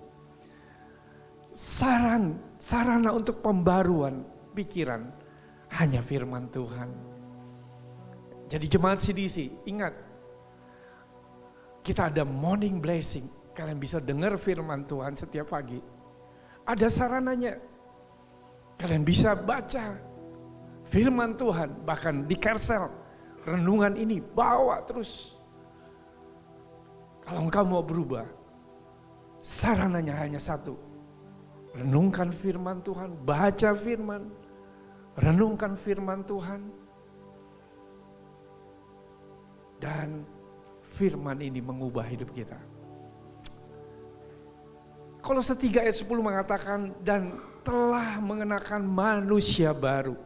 Speaker 5: Sarana untuk pembaruan pikiran hanya firman Tuhan. Jadi jemaat CDC, ingat, kita ada morning blessing. Kalian bisa dengar firman Tuhan setiap pagi. Ada sarananya. Kalian bisa baca firman Tuhan. Bahkan di Kersel, renungan ini bawa terus. Kalau engkau mau berubah, sarananya hanya satu. Renungkan firman Tuhan, baca firman. Renungkan firman Tuhan. Dan firman ini mengubah hidup kita. Kolose 3 ayat 10 mengatakan, dan telah mengenakan manusia baru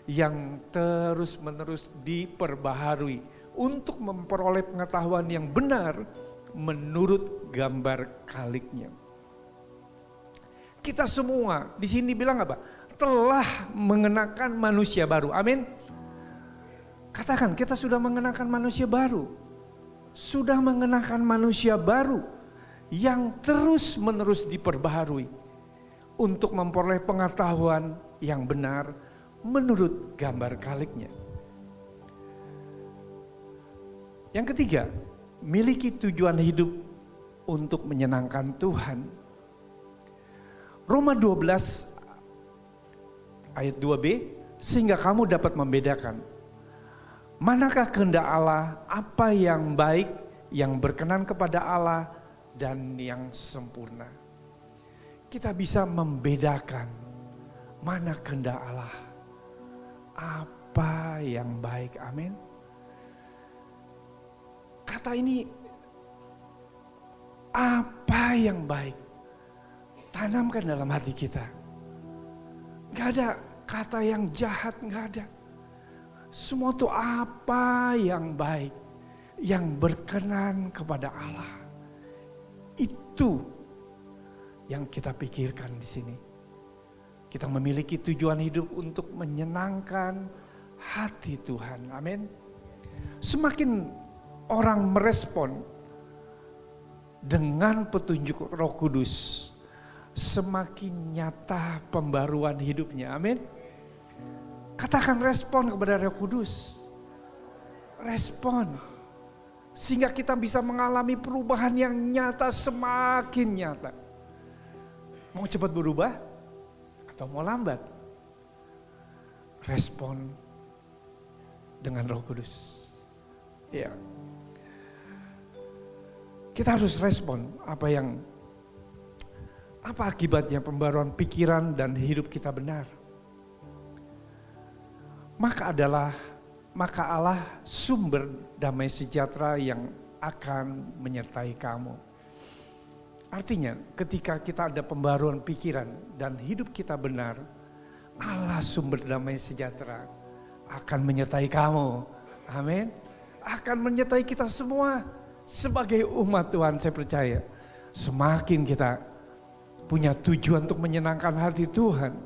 Speaker 5: yang terus-menerus diperbaharui untuk memperoleh pengetahuan yang benar menurut gambar kaliknya. Kita semua di sini bilang apa? Telah mengenakan manusia baru. Amin. Katakan, kita sudah mengenakan manusia baru. Sudah mengenakan manusia baru yang terus-menerus diperbaharui untuk memperoleh pengetahuan yang benar menurut gambar kaliknya. Yang ketiga, miliki tujuan hidup untuk menyenangkan Tuhan. Roma 12 ayat 2b, sehingga kamu dapat membedakan manakah kehendak Allah, apa yang baik, yang berkenan kepada Allah, dan yang sempurna. Kita bisa membedakan mana kehendak Allah, apa yang baik, amin. Kata ini, apa yang baik, tanamkan dalam hati kita. Gak ada kata yang jahat, gak ada. Semua itu apa yang baik, yang berkenan kepada Allah. Itu yang kita pikirkan di sini. Kita memiliki tujuan hidup untuk menyenangkan hati Tuhan, amin. Semakin orang merespon dengan petunjuk Roh Kudus, semakin nyata pembaruan hidupnya, amin. Katakan respon kepada Roh Kudus. Respon. Sehingga kita bisa mengalami perubahan yang nyata, semakin nyata. Mau cepat berubah atau mau lambat? Respon dengan Roh Kudus. Ya. Kita harus respon apa akibatnya pembaruan pikiran dan hidup kita benar. Maka Allah sumber damai sejahtera yang akan menyertai kamu. Artinya ketika kita ada pembaruan pikiran dan hidup kita benar, Allah sumber damai sejahtera akan menyertai kamu. Amin. Akan menyertai kita semua. Sebagai umat Tuhan, saya percaya semakin kita punya tujuan untuk menyenangkan hati Tuhan,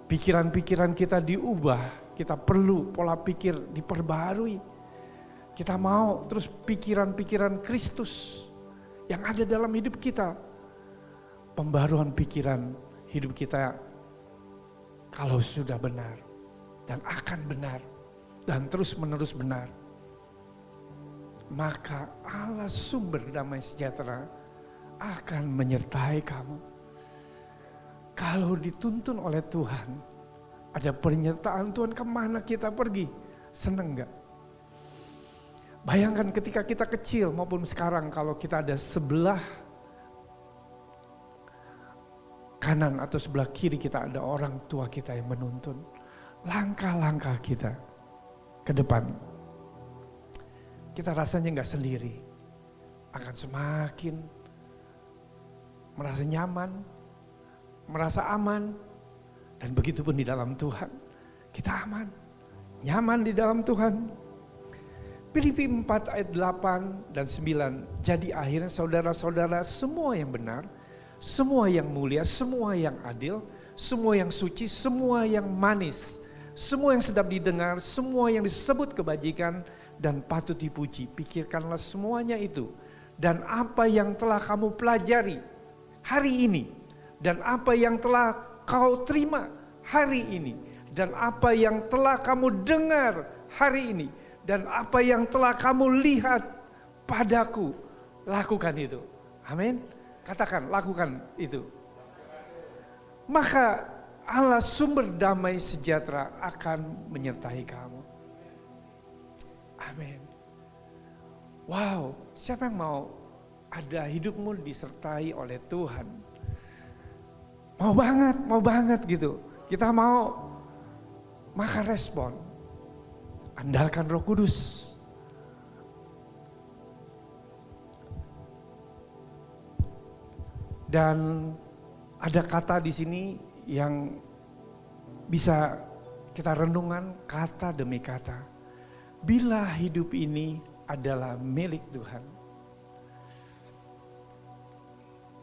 Speaker 5: pikiran-pikiran kita diubah, kita perlu pola pikir diperbarui. Kita mau terus pikiran-pikiran Kristus yang ada dalam hidup kita. Pembaruan pikiran hidup kita kalau sudah benar dan akan benar dan terus-menerus benar, maka Allah sumber damai sejahtera akan menyertai kamu. Kalau dituntun oleh Tuhan, ada penyertaan Tuhan, kemana kita pergi, seneng gak? Bayangkan ketika kita kecil maupun sekarang, kalau kita ada sebelah kanan atau sebelah kiri kita ada orang tua kita yang menuntun. Langkah-langkah kita ke depan, kita rasanya gak sendiri, akan semakin merasa nyaman, merasa aman, dan begitu pun di dalam Tuhan, kita aman, nyaman di dalam Tuhan. Filipi 4 ayat 8 dan 9, jadi akhirnya saudara-saudara semua yang benar, semua yang mulia, semua yang adil, semua yang suci, semua yang manis, semua yang sedap didengar, semua yang disebut kebajikan dan patut dipuji, pikirkanlah semuanya itu. Dan apa yang telah kamu pelajari hari ini, dan apa yang telah kau terima hari ini, dan apa yang telah kamu dengar hari ini, dan apa yang telah kamu lihat padaku, lakukan itu. Amin. Katakan, lakukan itu. Maka Allah sumber damai sejahtera akan menyertai kamu. Amin. Wow, siapa yang mau ada hidupmu disertai oleh Tuhan? Mau banget gitu. Kita mau, maka respon. Andalkan Roh Kudus. Dan ada kata di sini yang bisa kita renungan kata demi kata. Bila hidup ini adalah milik Tuhan.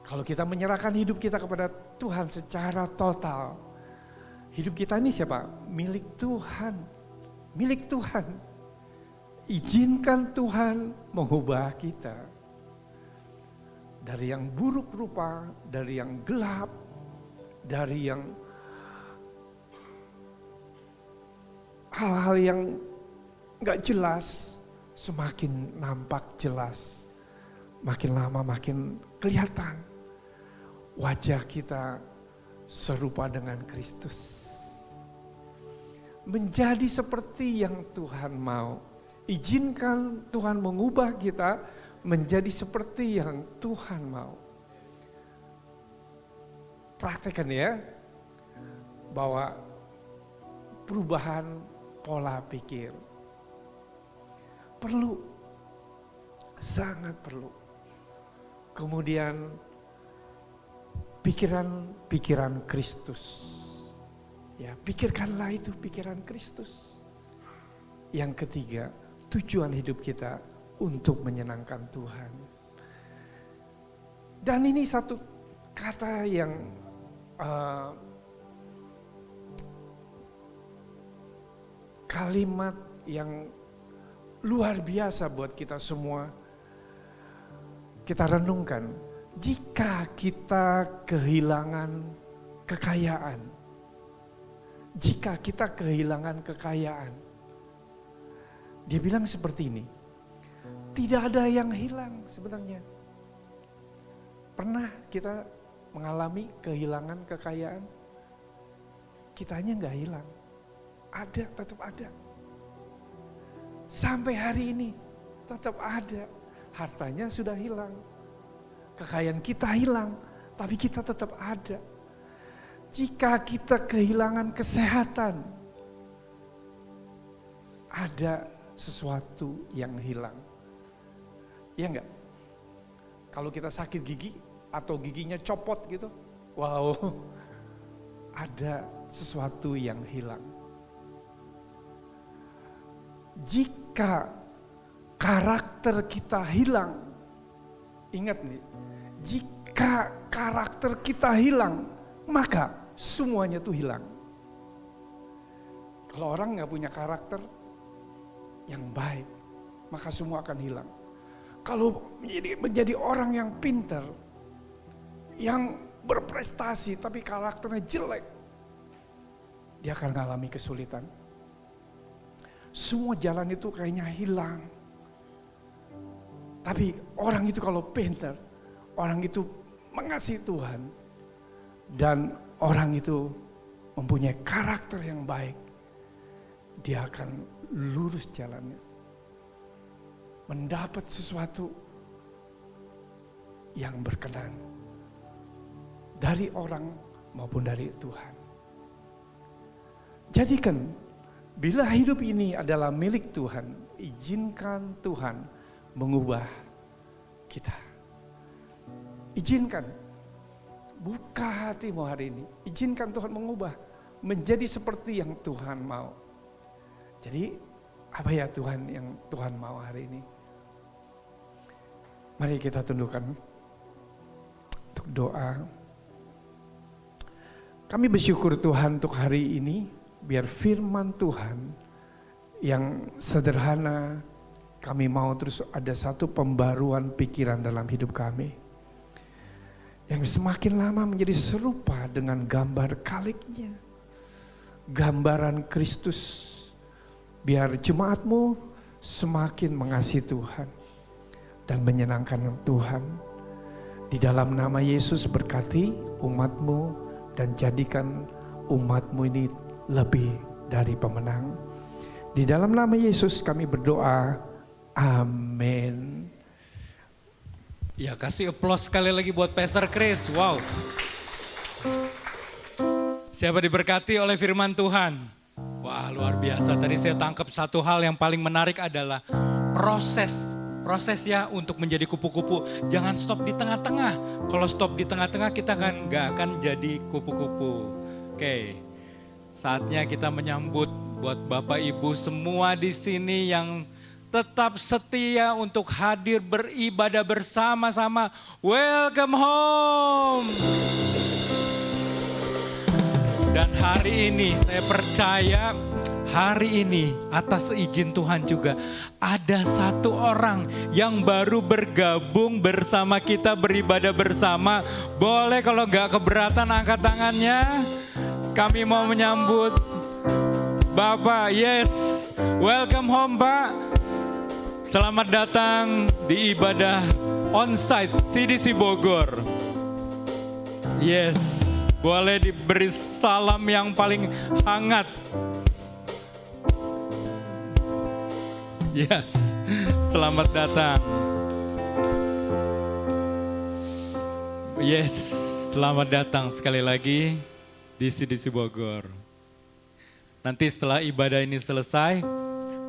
Speaker 5: Kalau kita menyerahkan hidup kita kepada Tuhan secara total, hidup kita ini siapa? Milik Tuhan. Milik Tuhan. Izinkan Tuhan mengubah kita. Dari yang buruk rupa, dari yang gelap, dari yang hal-hal yang gak jelas, semakin nampak jelas. Makin lama makin kelihatan. Wajah kita serupa dengan Kristus. Menjadi seperti yang Tuhan mau. Izinkan Tuhan mengubah kita menjadi seperti yang Tuhan mau. Praktekkan ya, bahwa perubahan pola pikir perlu, sangat perlu. Kemudian pikiran Kristus. Ya, pikirkanlah itu pikiran Kristus. Yang ketiga, tujuan hidup kita untuk menyenangkan Tuhan. Dan ini satu kata yang kalimat yang luar biasa buat kita semua. Kita renungkan, jika kita kehilangan kekayaan, dia bilang seperti ini, tidak ada yang hilang sebenarnya. Pernah kita mengalami kehilangan kekayaan? Kitanya nggak hilang, ada, tetap ada. Sampai hari ini tetap ada. Hartanya sudah hilang, kekayaan kita hilang, tapi kita tetap ada. Jika kita kehilangan kesehatan, ada sesuatu yang hilang. Iya enggak? Kalau kita sakit gigi atau giginya copot gitu, wow, ada sesuatu yang hilang. Jika karakter kita hilang, ingat nih, jika karakter kita hilang, maka semuanya tuh hilang. Kalau orang nggak punya karakter yang baik, maka semua akan hilang. Kalau menjadi orang yang pintar, yang berprestasi tapi karakternya jelek, dia akan mengalami kesulitan. Semua jalan itu kayaknya hilang. Tapi orang itu kalau pintar, orang itu mengasihi Tuhan, dan orang itu mempunyai karakter yang baik, dia akan lurus jalannya. Mendapat sesuatu yang berkenan dari orang maupun dari Tuhan. Jadikan bila hidup ini adalah milik Tuhan, izinkan Tuhan mengubah kita. Izinkan, buka hatimu hari ini, izinkan Tuhan mengubah menjadi seperti yang Tuhan mau. Jadi apa ya Tuhan yang Tuhan mau hari ini? Mari kita tundukkan untuk doa. Kami bersyukur Tuhan untuk hari ini, biar firman Tuhan yang sederhana, kami mau terus ada satu pembaruan pikiran dalam hidup kami. Yang semakin lama menjadi serupa dengan gambar kaliknya. Gambaran Kristus. Biar jemaatmu semakin mengasihi Tuhan dan menyenangkan Tuhan. Di dalam nama Yesus berkati umatmu dan jadikan umatmu ini lebih dari pemenang. Di dalam nama Yesus kami berdoa, amin.
Speaker 1: Ya, kasih aplaus sekali lagi buat Pastor Chris, wow. Siapa diberkati oleh firman Tuhan? Wah, luar biasa. Tadi saya tangkap satu hal yang paling menarik adalah proses ya untuk menjadi kupu-kupu. Jangan stop di tengah-tengah. Kalau stop di tengah-tengah kita kan gak akan jadi kupu-kupu. Oke. Saatnya kita menyambut buat Bapak Ibu semua di sini yang tetap setia untuk hadir beribadah bersama-sama. Welcome home. Dan hari ini saya percaya hari ini atas izin Tuhan juga ada satu orang yang baru bergabung bersama kita beribadah bersama. Boleh kalau gak keberatan angkat tangannya. Kami mau menyambut Bapak. Yes, welcome home Pak. Selamat datang di ibadah onsite CDC Bogor. Yes, boleh diberi salam yang paling hangat. Yes, selamat datang. Yes, selamat datang sekali lagi di CDC Bogor. Nanti setelah ibadah ini selesai,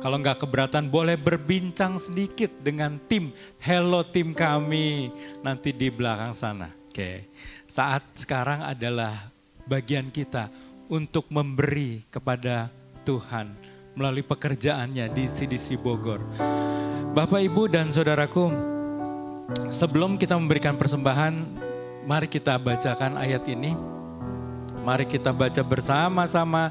Speaker 1: kalau nggak keberatan boleh berbincang sedikit dengan tim Hello Team kami nanti di belakang sana. Oke, saat sekarang adalah bagian kita untuk memberi kepada Tuhan melalui pekerjaannya di CDC Bogor. Bapak, Ibu, dan Saudaraku, sebelum kita memberikan persembahan, mari kita bacakan ayat ini. Mari kita baca bersama-sama.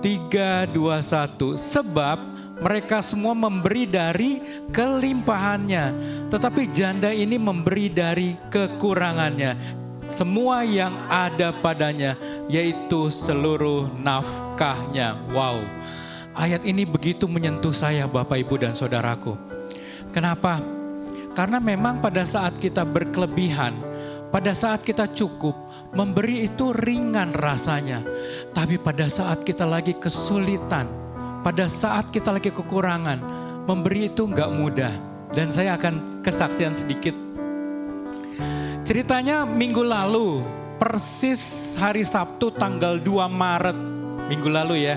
Speaker 1: 3, 2, 1. Sebab mereka semua memberi dari kelimpahannya, tetapi janda ini memberi dari kekurangannya. Semua yang ada padanya, yaitu seluruh nafkahnya. Wow, ayat ini begitu menyentuh saya Bapak, Ibu, dan Saudaraku. Kenapa? Karena memang pada saat kita berkelebihan, pada saat kita cukup, memberi itu ringan rasanya. Tapi pada saat kita lagi kesulitan, pada saat kita lagi kekurangan, memberi itu enggak mudah. Dan saya akan kesaksian sedikit. Ceritanya minggu lalu, persis hari Sabtu tanggal 2 Maret, minggu lalu ya.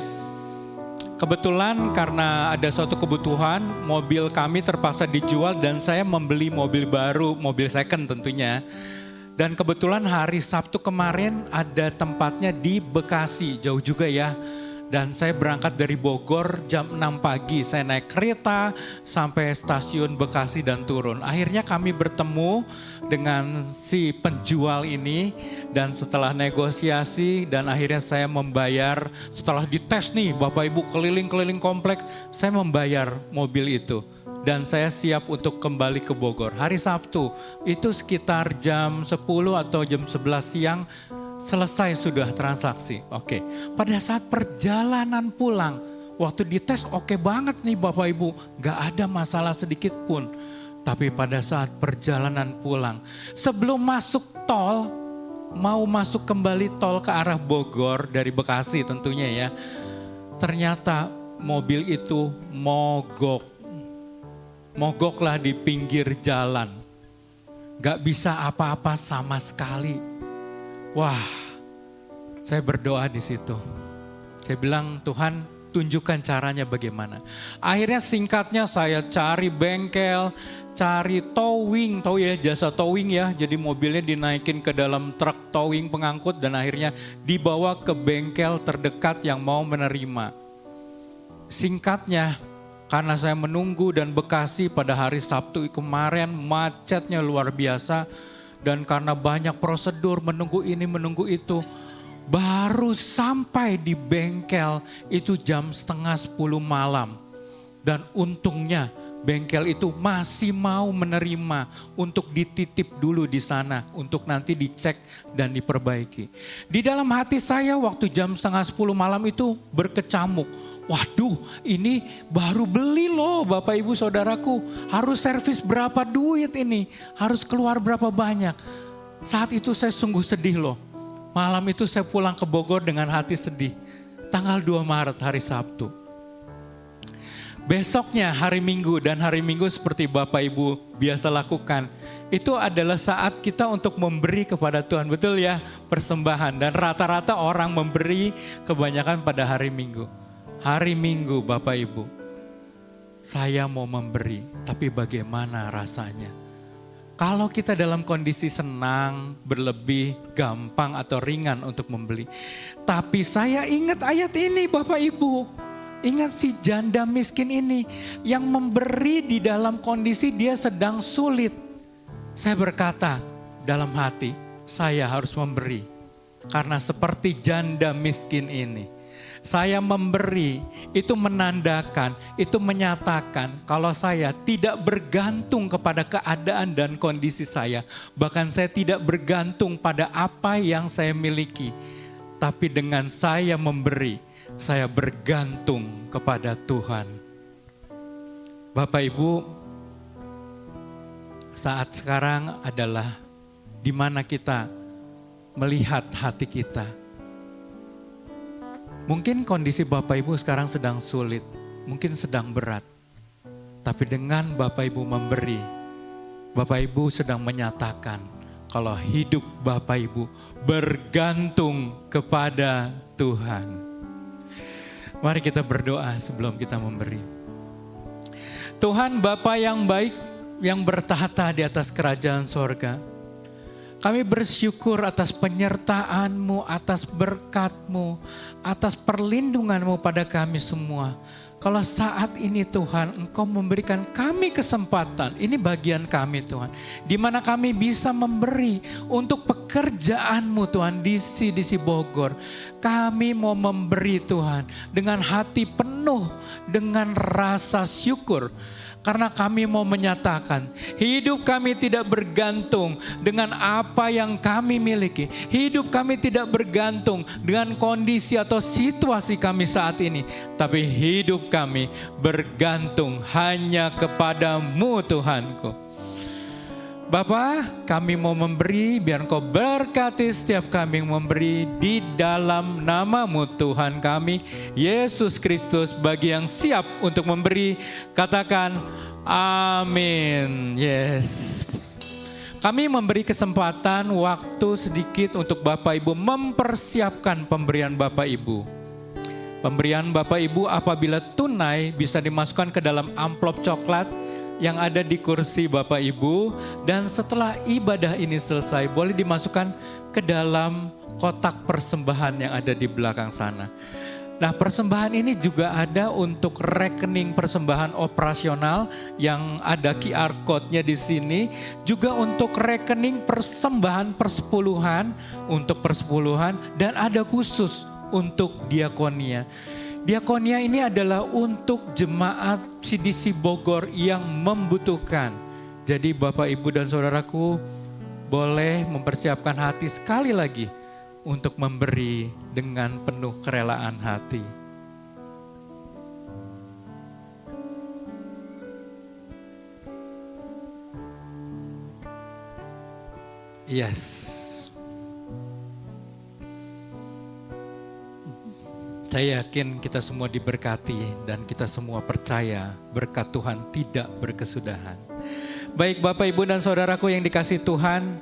Speaker 1: Kebetulan karena ada suatu kebutuhan, mobil kami terpaksa dijual dan saya membeli mobil baru, mobil second tentunya. Dan kebetulan hari Sabtu kemarin ada tempatnya di Bekasi, jauh juga ya. Dan saya berangkat dari Bogor jam 6 pagi, saya naik kereta sampai stasiun Bekasi dan turun. Akhirnya kami bertemu dengan si penjual ini dan setelah negosiasi dan akhirnya saya membayar, setelah dites nih Bapak Ibu keliling-keliling komplek, saya membayar mobil itu. Dan saya siap untuk kembali ke Bogor. Hari Sabtu itu sekitar jam 10 atau jam 11 siang selesai sudah transaksi. Oke. Pada saat perjalanan pulang, waktu dites oke banget nih Bapak Ibu. Gak ada masalah sedikit pun. Tapi pada saat perjalanan pulang, sebelum masuk tol, mau masuk kembali tol ke arah Bogor dari Bekasi tentunya ya. Ternyata mobil itu mogok. Mogoklah di pinggir jalan. Gak bisa apa-apa sama sekali. Wah, saya berdoa di situ. Saya bilang, Tuhan tunjukkan caranya bagaimana. Akhirnya singkatnya saya cari bengkel, cari towing, tahu ya jasa towing ya. Jadi mobilnya dinaikin ke dalam truk towing pengangkut dan akhirnya dibawa ke bengkel terdekat yang mau menerima. Singkatnya, karena saya menunggu dan Bekasi pada hari Sabtu kemarin macetnya luar biasa. Dan karena banyak prosedur menunggu ini menunggu itu. Baru sampai di bengkel itu jam 9:30 malam. Dan untungnya bengkel itu masih mau menerima untuk dititip dulu di sana. Untuk nanti dicek dan diperbaiki. Di dalam hati saya waktu jam 9:30 malam itu berkecamuk. Waduh, ini baru beli loh Bapak Ibu Saudaraku. Harus servis berapa duit ini? Harus keluar berapa banyak? Saat itu saya sungguh sedih loh. Malam itu saya pulang ke Bogor dengan hati sedih. Tanggal 2 Maret hari Sabtu. Besoknya hari Minggu dan hari Minggu seperti Bapak Ibu biasa lakukan. Itu adalah saat kita untuk memberi kepada Tuhan. Betul ya? Persembahan. Dan rata-rata orang memberi kebanyakan pada hari Minggu. Hari Minggu Bapak Ibu, saya mau memberi, tapi bagaimana rasanya? Kalau kita dalam kondisi senang, berlebih, gampang atau ringan untuk membeli. Tapi saya ingat ayat ini Bapak Ibu. Ingat si janda miskin ini yang memberi di dalam kondisi dia sedang sulit. Saya berkata dalam hati, saya harus memberi. Karena seperti janda miskin ini. Saya memberi, itu menandakan, itu menyatakan kalau saya tidak bergantung kepada keadaan dan kondisi saya. Bahkan saya tidak bergantung pada apa yang saya miliki. Tapi dengan saya memberi, saya bergantung kepada Tuhan. Bapak Ibu, saat sekarang adalah di mana kita melihat hati kita. Mungkin kondisi Bapak Ibu sekarang sedang sulit, mungkin sedang berat. Tapi dengan Bapak Ibu memberi, Bapak Ibu sedang menyatakan kalau hidup Bapak Ibu bergantung kepada Tuhan. Mari kita berdoa sebelum kita memberi. Tuhan Bapa yang baik, yang bertahta di atas kerajaan sorga. Kami bersyukur atas penyertaan-Mu, atas berkat-Mu, atas perlindungan-Mu pada kami semua. Kalau saat ini Tuhan, Engkau memberikan kami kesempatan, ini bagian kami Tuhan. Di mana kami bisa memberi untuk pekerjaan-Mu Tuhan di CDC Bogor. Kami mau memberi Tuhan dengan hati penuh, dengan rasa syukur. Karena kami mau menyatakan hidup kami tidak bergantung dengan apa yang kami miliki. Hidup kami tidak bergantung dengan kondisi atau situasi kami saat ini. Tapi hidup kami bergantung hanya kepadamu Tuhanku. Bapa, kami mau memberi, biar Engkau berkati setiap kami yang memberi di dalam nama-Mu Tuhan kami, Yesus Kristus. Bagi yang siap untuk memberi, katakan amin. Yes. Kami memberi kesempatan waktu sedikit untuk Bapak Ibu mempersiapkan pemberian Bapak Ibu. Pemberian Bapak Ibu apabila tunai bisa dimasukkan ke dalam amplop coklat yang ada di kursi Bapak Ibu, dan setelah ibadah ini selesai boleh dimasukkan ke dalam kotak persembahan yang ada di belakang sana. Nah, persembahan ini juga ada untuk rekening persembahan operasional yang ada QR code-nya di sini, juga untuk rekening persembahan persepuluhan untuk persepuluhan, dan ada khusus untuk diakonia. Diakonia ini adalah untuk jemaat CDC Bogor yang membutuhkan. Jadi Bapak, Ibu, dan saudaraku boleh mempersiapkan hati sekali lagi untuk memberi dengan penuh kerelaan hati. Yes. Saya yakin kita semua diberkati dan kita semua percaya berkat Tuhan tidak berkesudahan. Baik Bapak, Ibu, dan saudaraku yang dikasihi Tuhan,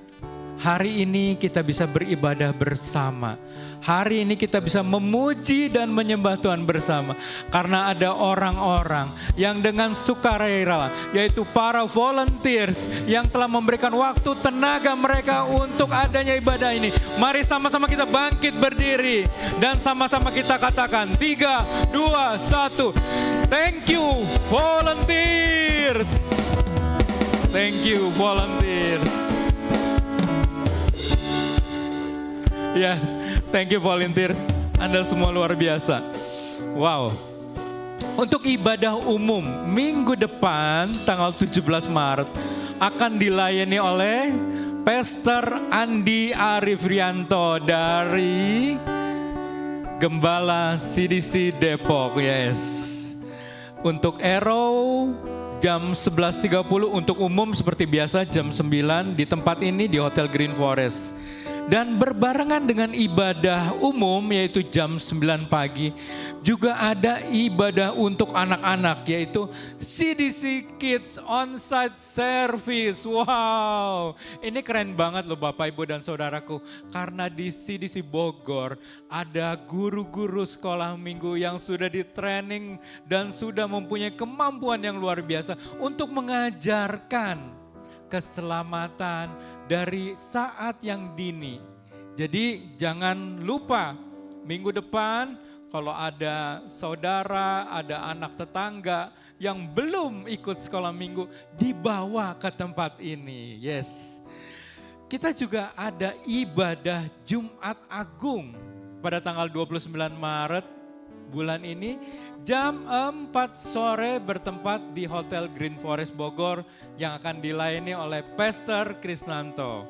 Speaker 1: hari ini kita bisa beribadah bersama. Hari ini kita bisa memuji dan menyembah Tuhan bersama. Karena ada orang-orang yang dengan sukarela, yaitu para volunteers yang telah memberikan waktu tenaga mereka untuk adanya ibadah ini. Mari sama-sama kita bangkit berdiri dan sama-sama kita katakan 3, 2, 1. Thank you volunteers. Thank you volunteers. Yes, thank you volunteers. Anda semua luar biasa. Wow. Untuk ibadah umum minggu depan tanggal 17 Maret akan dilayani oleh Pastor Andi Arifrianto dari Gembala CDC Depok. Yes. Untuk Arrow jam 11.30, untuk umum seperti biasa jam 9 di tempat ini di Hotel Green Forest. Dan berbarengan dengan ibadah umum yaitu jam 9 pagi juga ada ibadah untuk anak-anak yaitu CDC Kids On-Site Service. Wow, ini keren banget loh Bapak, Ibu, dan saudaraku. Karena di CDC Bogor ada guru-guru sekolah minggu yang sudah di training dan sudah mempunyai kemampuan yang luar biasa untuk mengajarkan keselamatan dari saat yang dini. Jadi jangan lupa minggu depan kalau ada saudara, ada anak tetangga yang belum ikut sekolah minggu, dibawa ke tempat ini. Yes. Kita juga ada ibadah Jumat Agung pada tanggal 29 Maret bulan ini. Jam 4 sore bertempat di Hotel Green Forest Bogor yang akan dilayani oleh Pastor Krisnanto.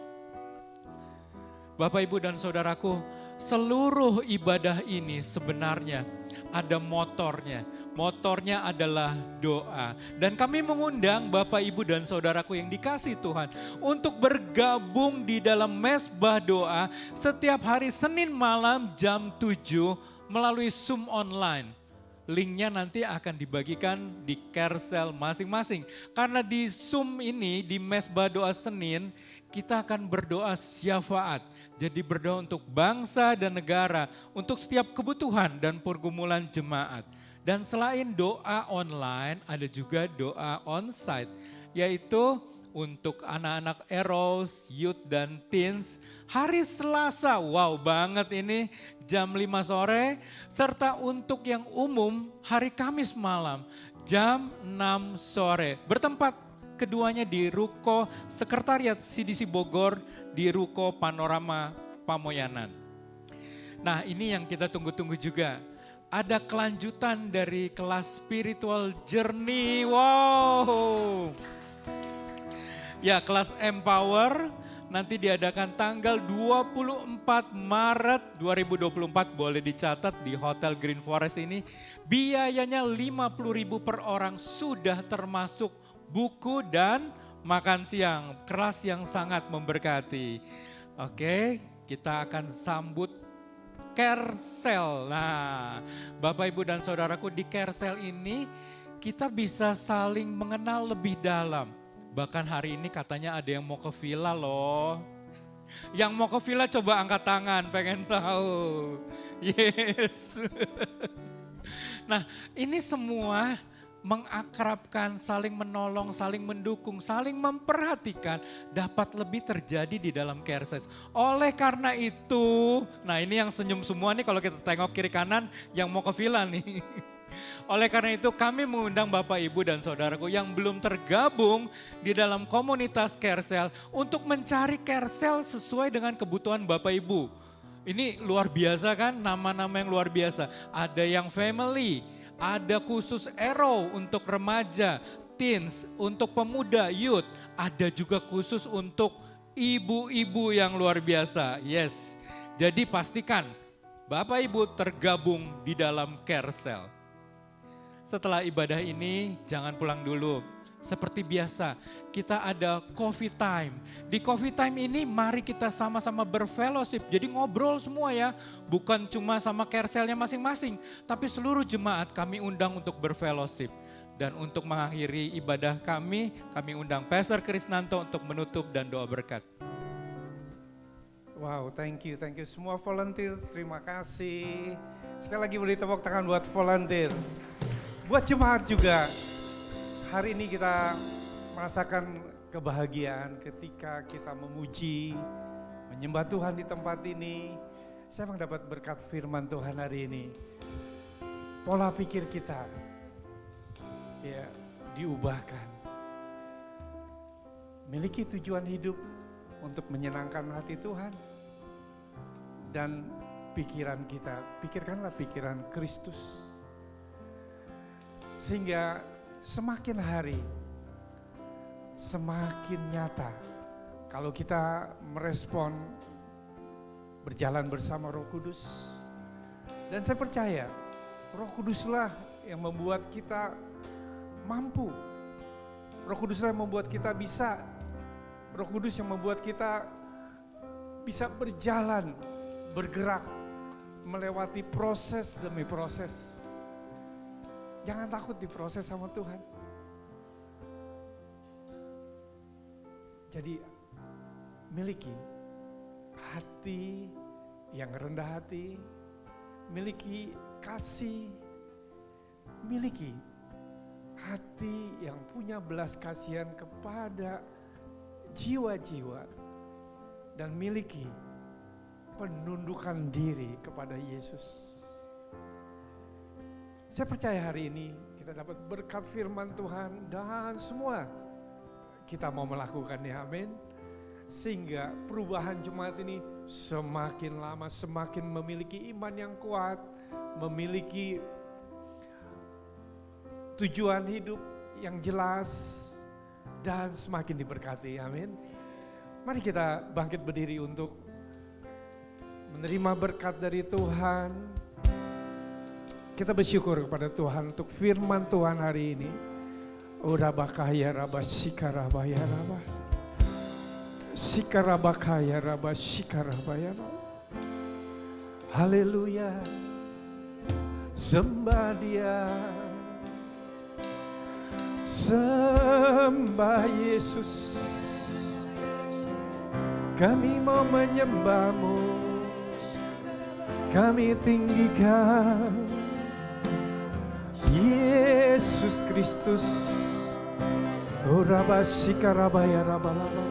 Speaker 1: Bapak, Ibu, dan Saudaraku, seluruh ibadah ini sebenarnya ada motornya. Motornya adalah doa. Dan kami mengundang Bapak, Ibu, dan Saudaraku yang dikasih Tuhan untuk bergabung di dalam mesbah doa setiap hari Senin malam jam 7 melalui Zoom online. Linknya nanti akan dibagikan di carousel masing-masing. Karena di Zoom ini, di mesbah doa Senin, kita akan berdoa syafaat. Jadi berdoa untuk bangsa dan negara, untuk setiap kebutuhan dan pergumulan jemaat. Dan selain doa online, ada juga doa onsite, yaitu untuk anak-anak Eros, youth dan teens, hari Selasa, wow banget ini, jam 5 sore, serta untuk yang umum hari Kamis malam, jam 6 sore. Bertempat keduanya di Ruko Sekretariat CDC Bogor, di Ruko Panorama Pamoyanan. Nah, ini yang kita tunggu-tunggu juga. Ada kelanjutan dari kelas spiritual journey, wow. Ya, kelas Empower nanti diadakan tanggal 24 Maret 2024, boleh dicatat di Hotel Green Forest ini. Biayanya 50.000 per orang, sudah termasuk buku dan makan siang. Kelas yang sangat memberkati. Oke, kita akan sambut Carousel. Nah, Bapak, Ibu, dan Saudaraku, di Carousel ini kita bisa saling mengenal lebih dalam. Bahkan hari ini katanya ada yang mau ke villa loh. Yang mau ke villa coba angkat tangan, pengen tahu. Yes. Nah, ini semua mengakrabkan, saling menolong, saling mendukung, saling memperhatikan dapat lebih terjadi di dalam Carousel. Oleh karena itu, nah ini yang senyum semua nih kalau kita tengok kiri kanan yang mau ke villa nih. Oleh karena itu kami mengundang Bapak, Ibu, dan Saudaraku yang belum tergabung di dalam komunitas Carousel untuk mencari Carousel sesuai dengan kebutuhan Bapak, Ibu. Ini luar biasa kan, nama-nama yang luar biasa. Ada yang family, ada khusus Arrow untuk remaja, teens, untuk pemuda, youth. Ada juga khusus untuk ibu-ibu yang luar biasa. Yes, jadi pastikan Bapak, Ibu tergabung di dalam Carousel. Setelah ibadah ini jangan pulang dulu. Seperti biasa kita ada coffee time. Di coffee time ini mari kita sama-sama berfellowship. Jadi ngobrol semua ya. Bukan cuma sama Carouselnya masing-masing. Tapi seluruh jemaat kami undang untuk berfellowship. Dan untuk mengakhiri ibadah kami undang Pastor Krisnanto untuk menutup dan doa berkat.
Speaker 5: Wow, thank you semua volunteer, terima kasih. Sekali lagi beri tepuk tangan buat volunteer. Buat jemaat juga, hari ini kita merasakan kebahagiaan ketika kita memuji, menyembah Tuhan di tempat ini. Saya mendapat berkat firman Tuhan hari ini. Pola pikir kita ya diubahkan. Miliki tujuan hidup untuk menyenangkan hati Tuhan. Dan pikiran kita, pikirkanlah pikiran Kristus. Sehingga semakin hari, semakin nyata kalau kita merespon berjalan bersama Roh Kudus. Dan saya percaya Roh Kuduslah yang membuat kita mampu. Roh Kuduslah yang membuat kita bisa. Roh Kudus yang membuat kita bisa berjalan, bergerak, melewati proses demi proses. Jangan takut diproses sama Tuhan. Jadi miliki hati yang rendah hati, miliki kasih, miliki hati yang punya belas kasihan kepada jiwa-jiwa dan miliki penundukan diri kepada Yesus. Saya percaya hari ini kita dapat berkat firman Tuhan dan semua kita mau melakukannya, amin. Sehingga perubahan jemaat ini semakin lama semakin memiliki iman yang kuat, memiliki tujuan hidup yang jelas dan semakin diberkati, amin. Mari kita bangkit berdiri untuk menerima berkat dari Tuhan. Kita bersyukur kepada Tuhan untuk firman Tuhan hari ini. Urabakaya raba sikarabaya raba. Sikarabakaya raba sikarabaya raba. Haleluya. Sembah Dia. Sembah Yesus. Kami mau menyembah-Mu. Kami tinggikan Yesus Kristus. Oraba sikarabaya raba raba.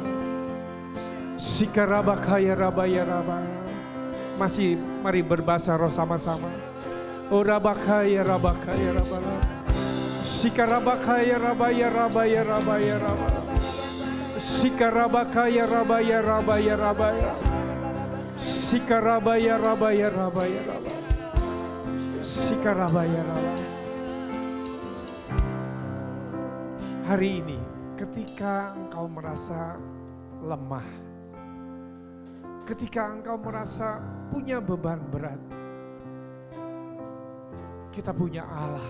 Speaker 5: Sikarabakaya rabaya raba. Masih mari berbahasa roh sama-sama. Orabakaya rabakaya raba raba. Sikarabakaya rabaya rabaya rabaya raba. Sikarabakaya rabaya rabaya rabaya. Sikarabaya rabaya rabaya raba. Sikarabaya raba. Hari ini ketika engkau merasa lemah, ketika engkau merasa punya beban berat, kita punya Allah,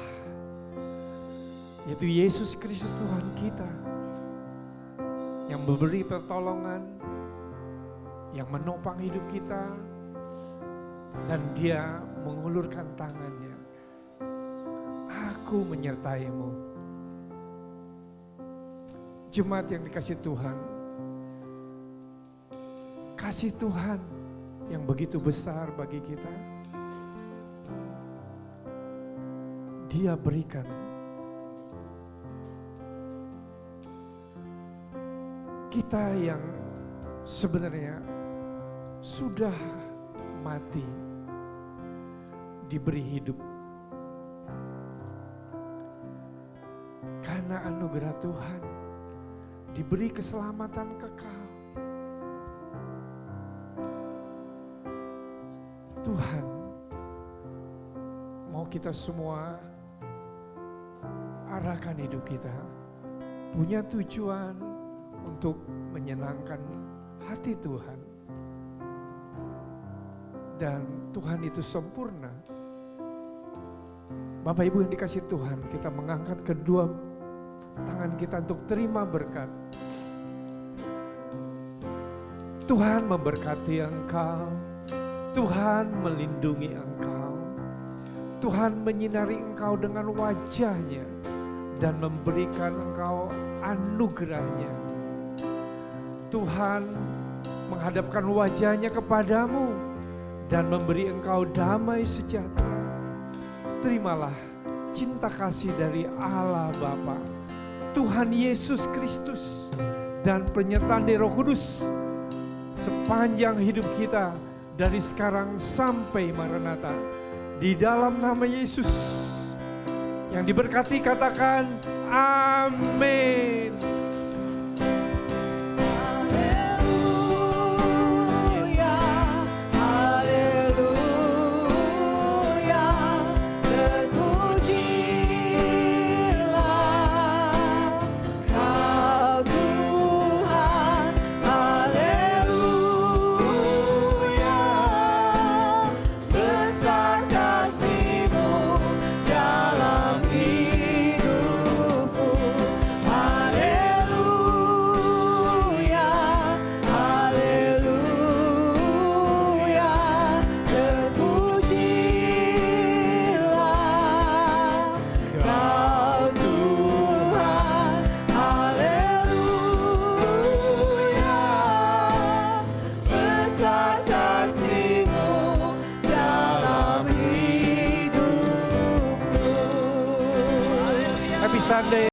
Speaker 5: yaitu Yesus Kristus Tuhan kita, yang memberi pertolongan, yang menopang hidup kita, dan Dia mengulurkan tangannya. Aku menyertai-Mu. Jemaat yang dikasih Tuhan, kasih Tuhan yang begitu besar bagi kita, Dia berikan. Kita yang sebenarnya sudah mati, diberi hidup. Karena anugerah Tuhan, diberi keselamatan kekal. Tuhan mau kita semua arahkan hidup kita, punya tujuan untuk menyenangkan hati Tuhan. Dan Tuhan itu sempurna. Bapak Ibu yang dikasih Tuhan, kita mengangkat kedua tangan kita untuk terima berkat. Tuhan memberkati engkau, Tuhan melindungi engkau, Tuhan menyinari engkau dengan wajah-Nya dan memberikan engkau anugerah-Nya. Tuhan menghadapkan wajah-Nya kepadamu dan memberi engkau damai sejahtera. Terimalah cinta kasih dari Allah Bapa, Tuhan Yesus Kristus, dan penyertaan dari Roh Kudus sepanjang hidup kita dari sekarang sampai Maranatha. Di dalam nama Yesus yang diberkati katakan amin. Sunday.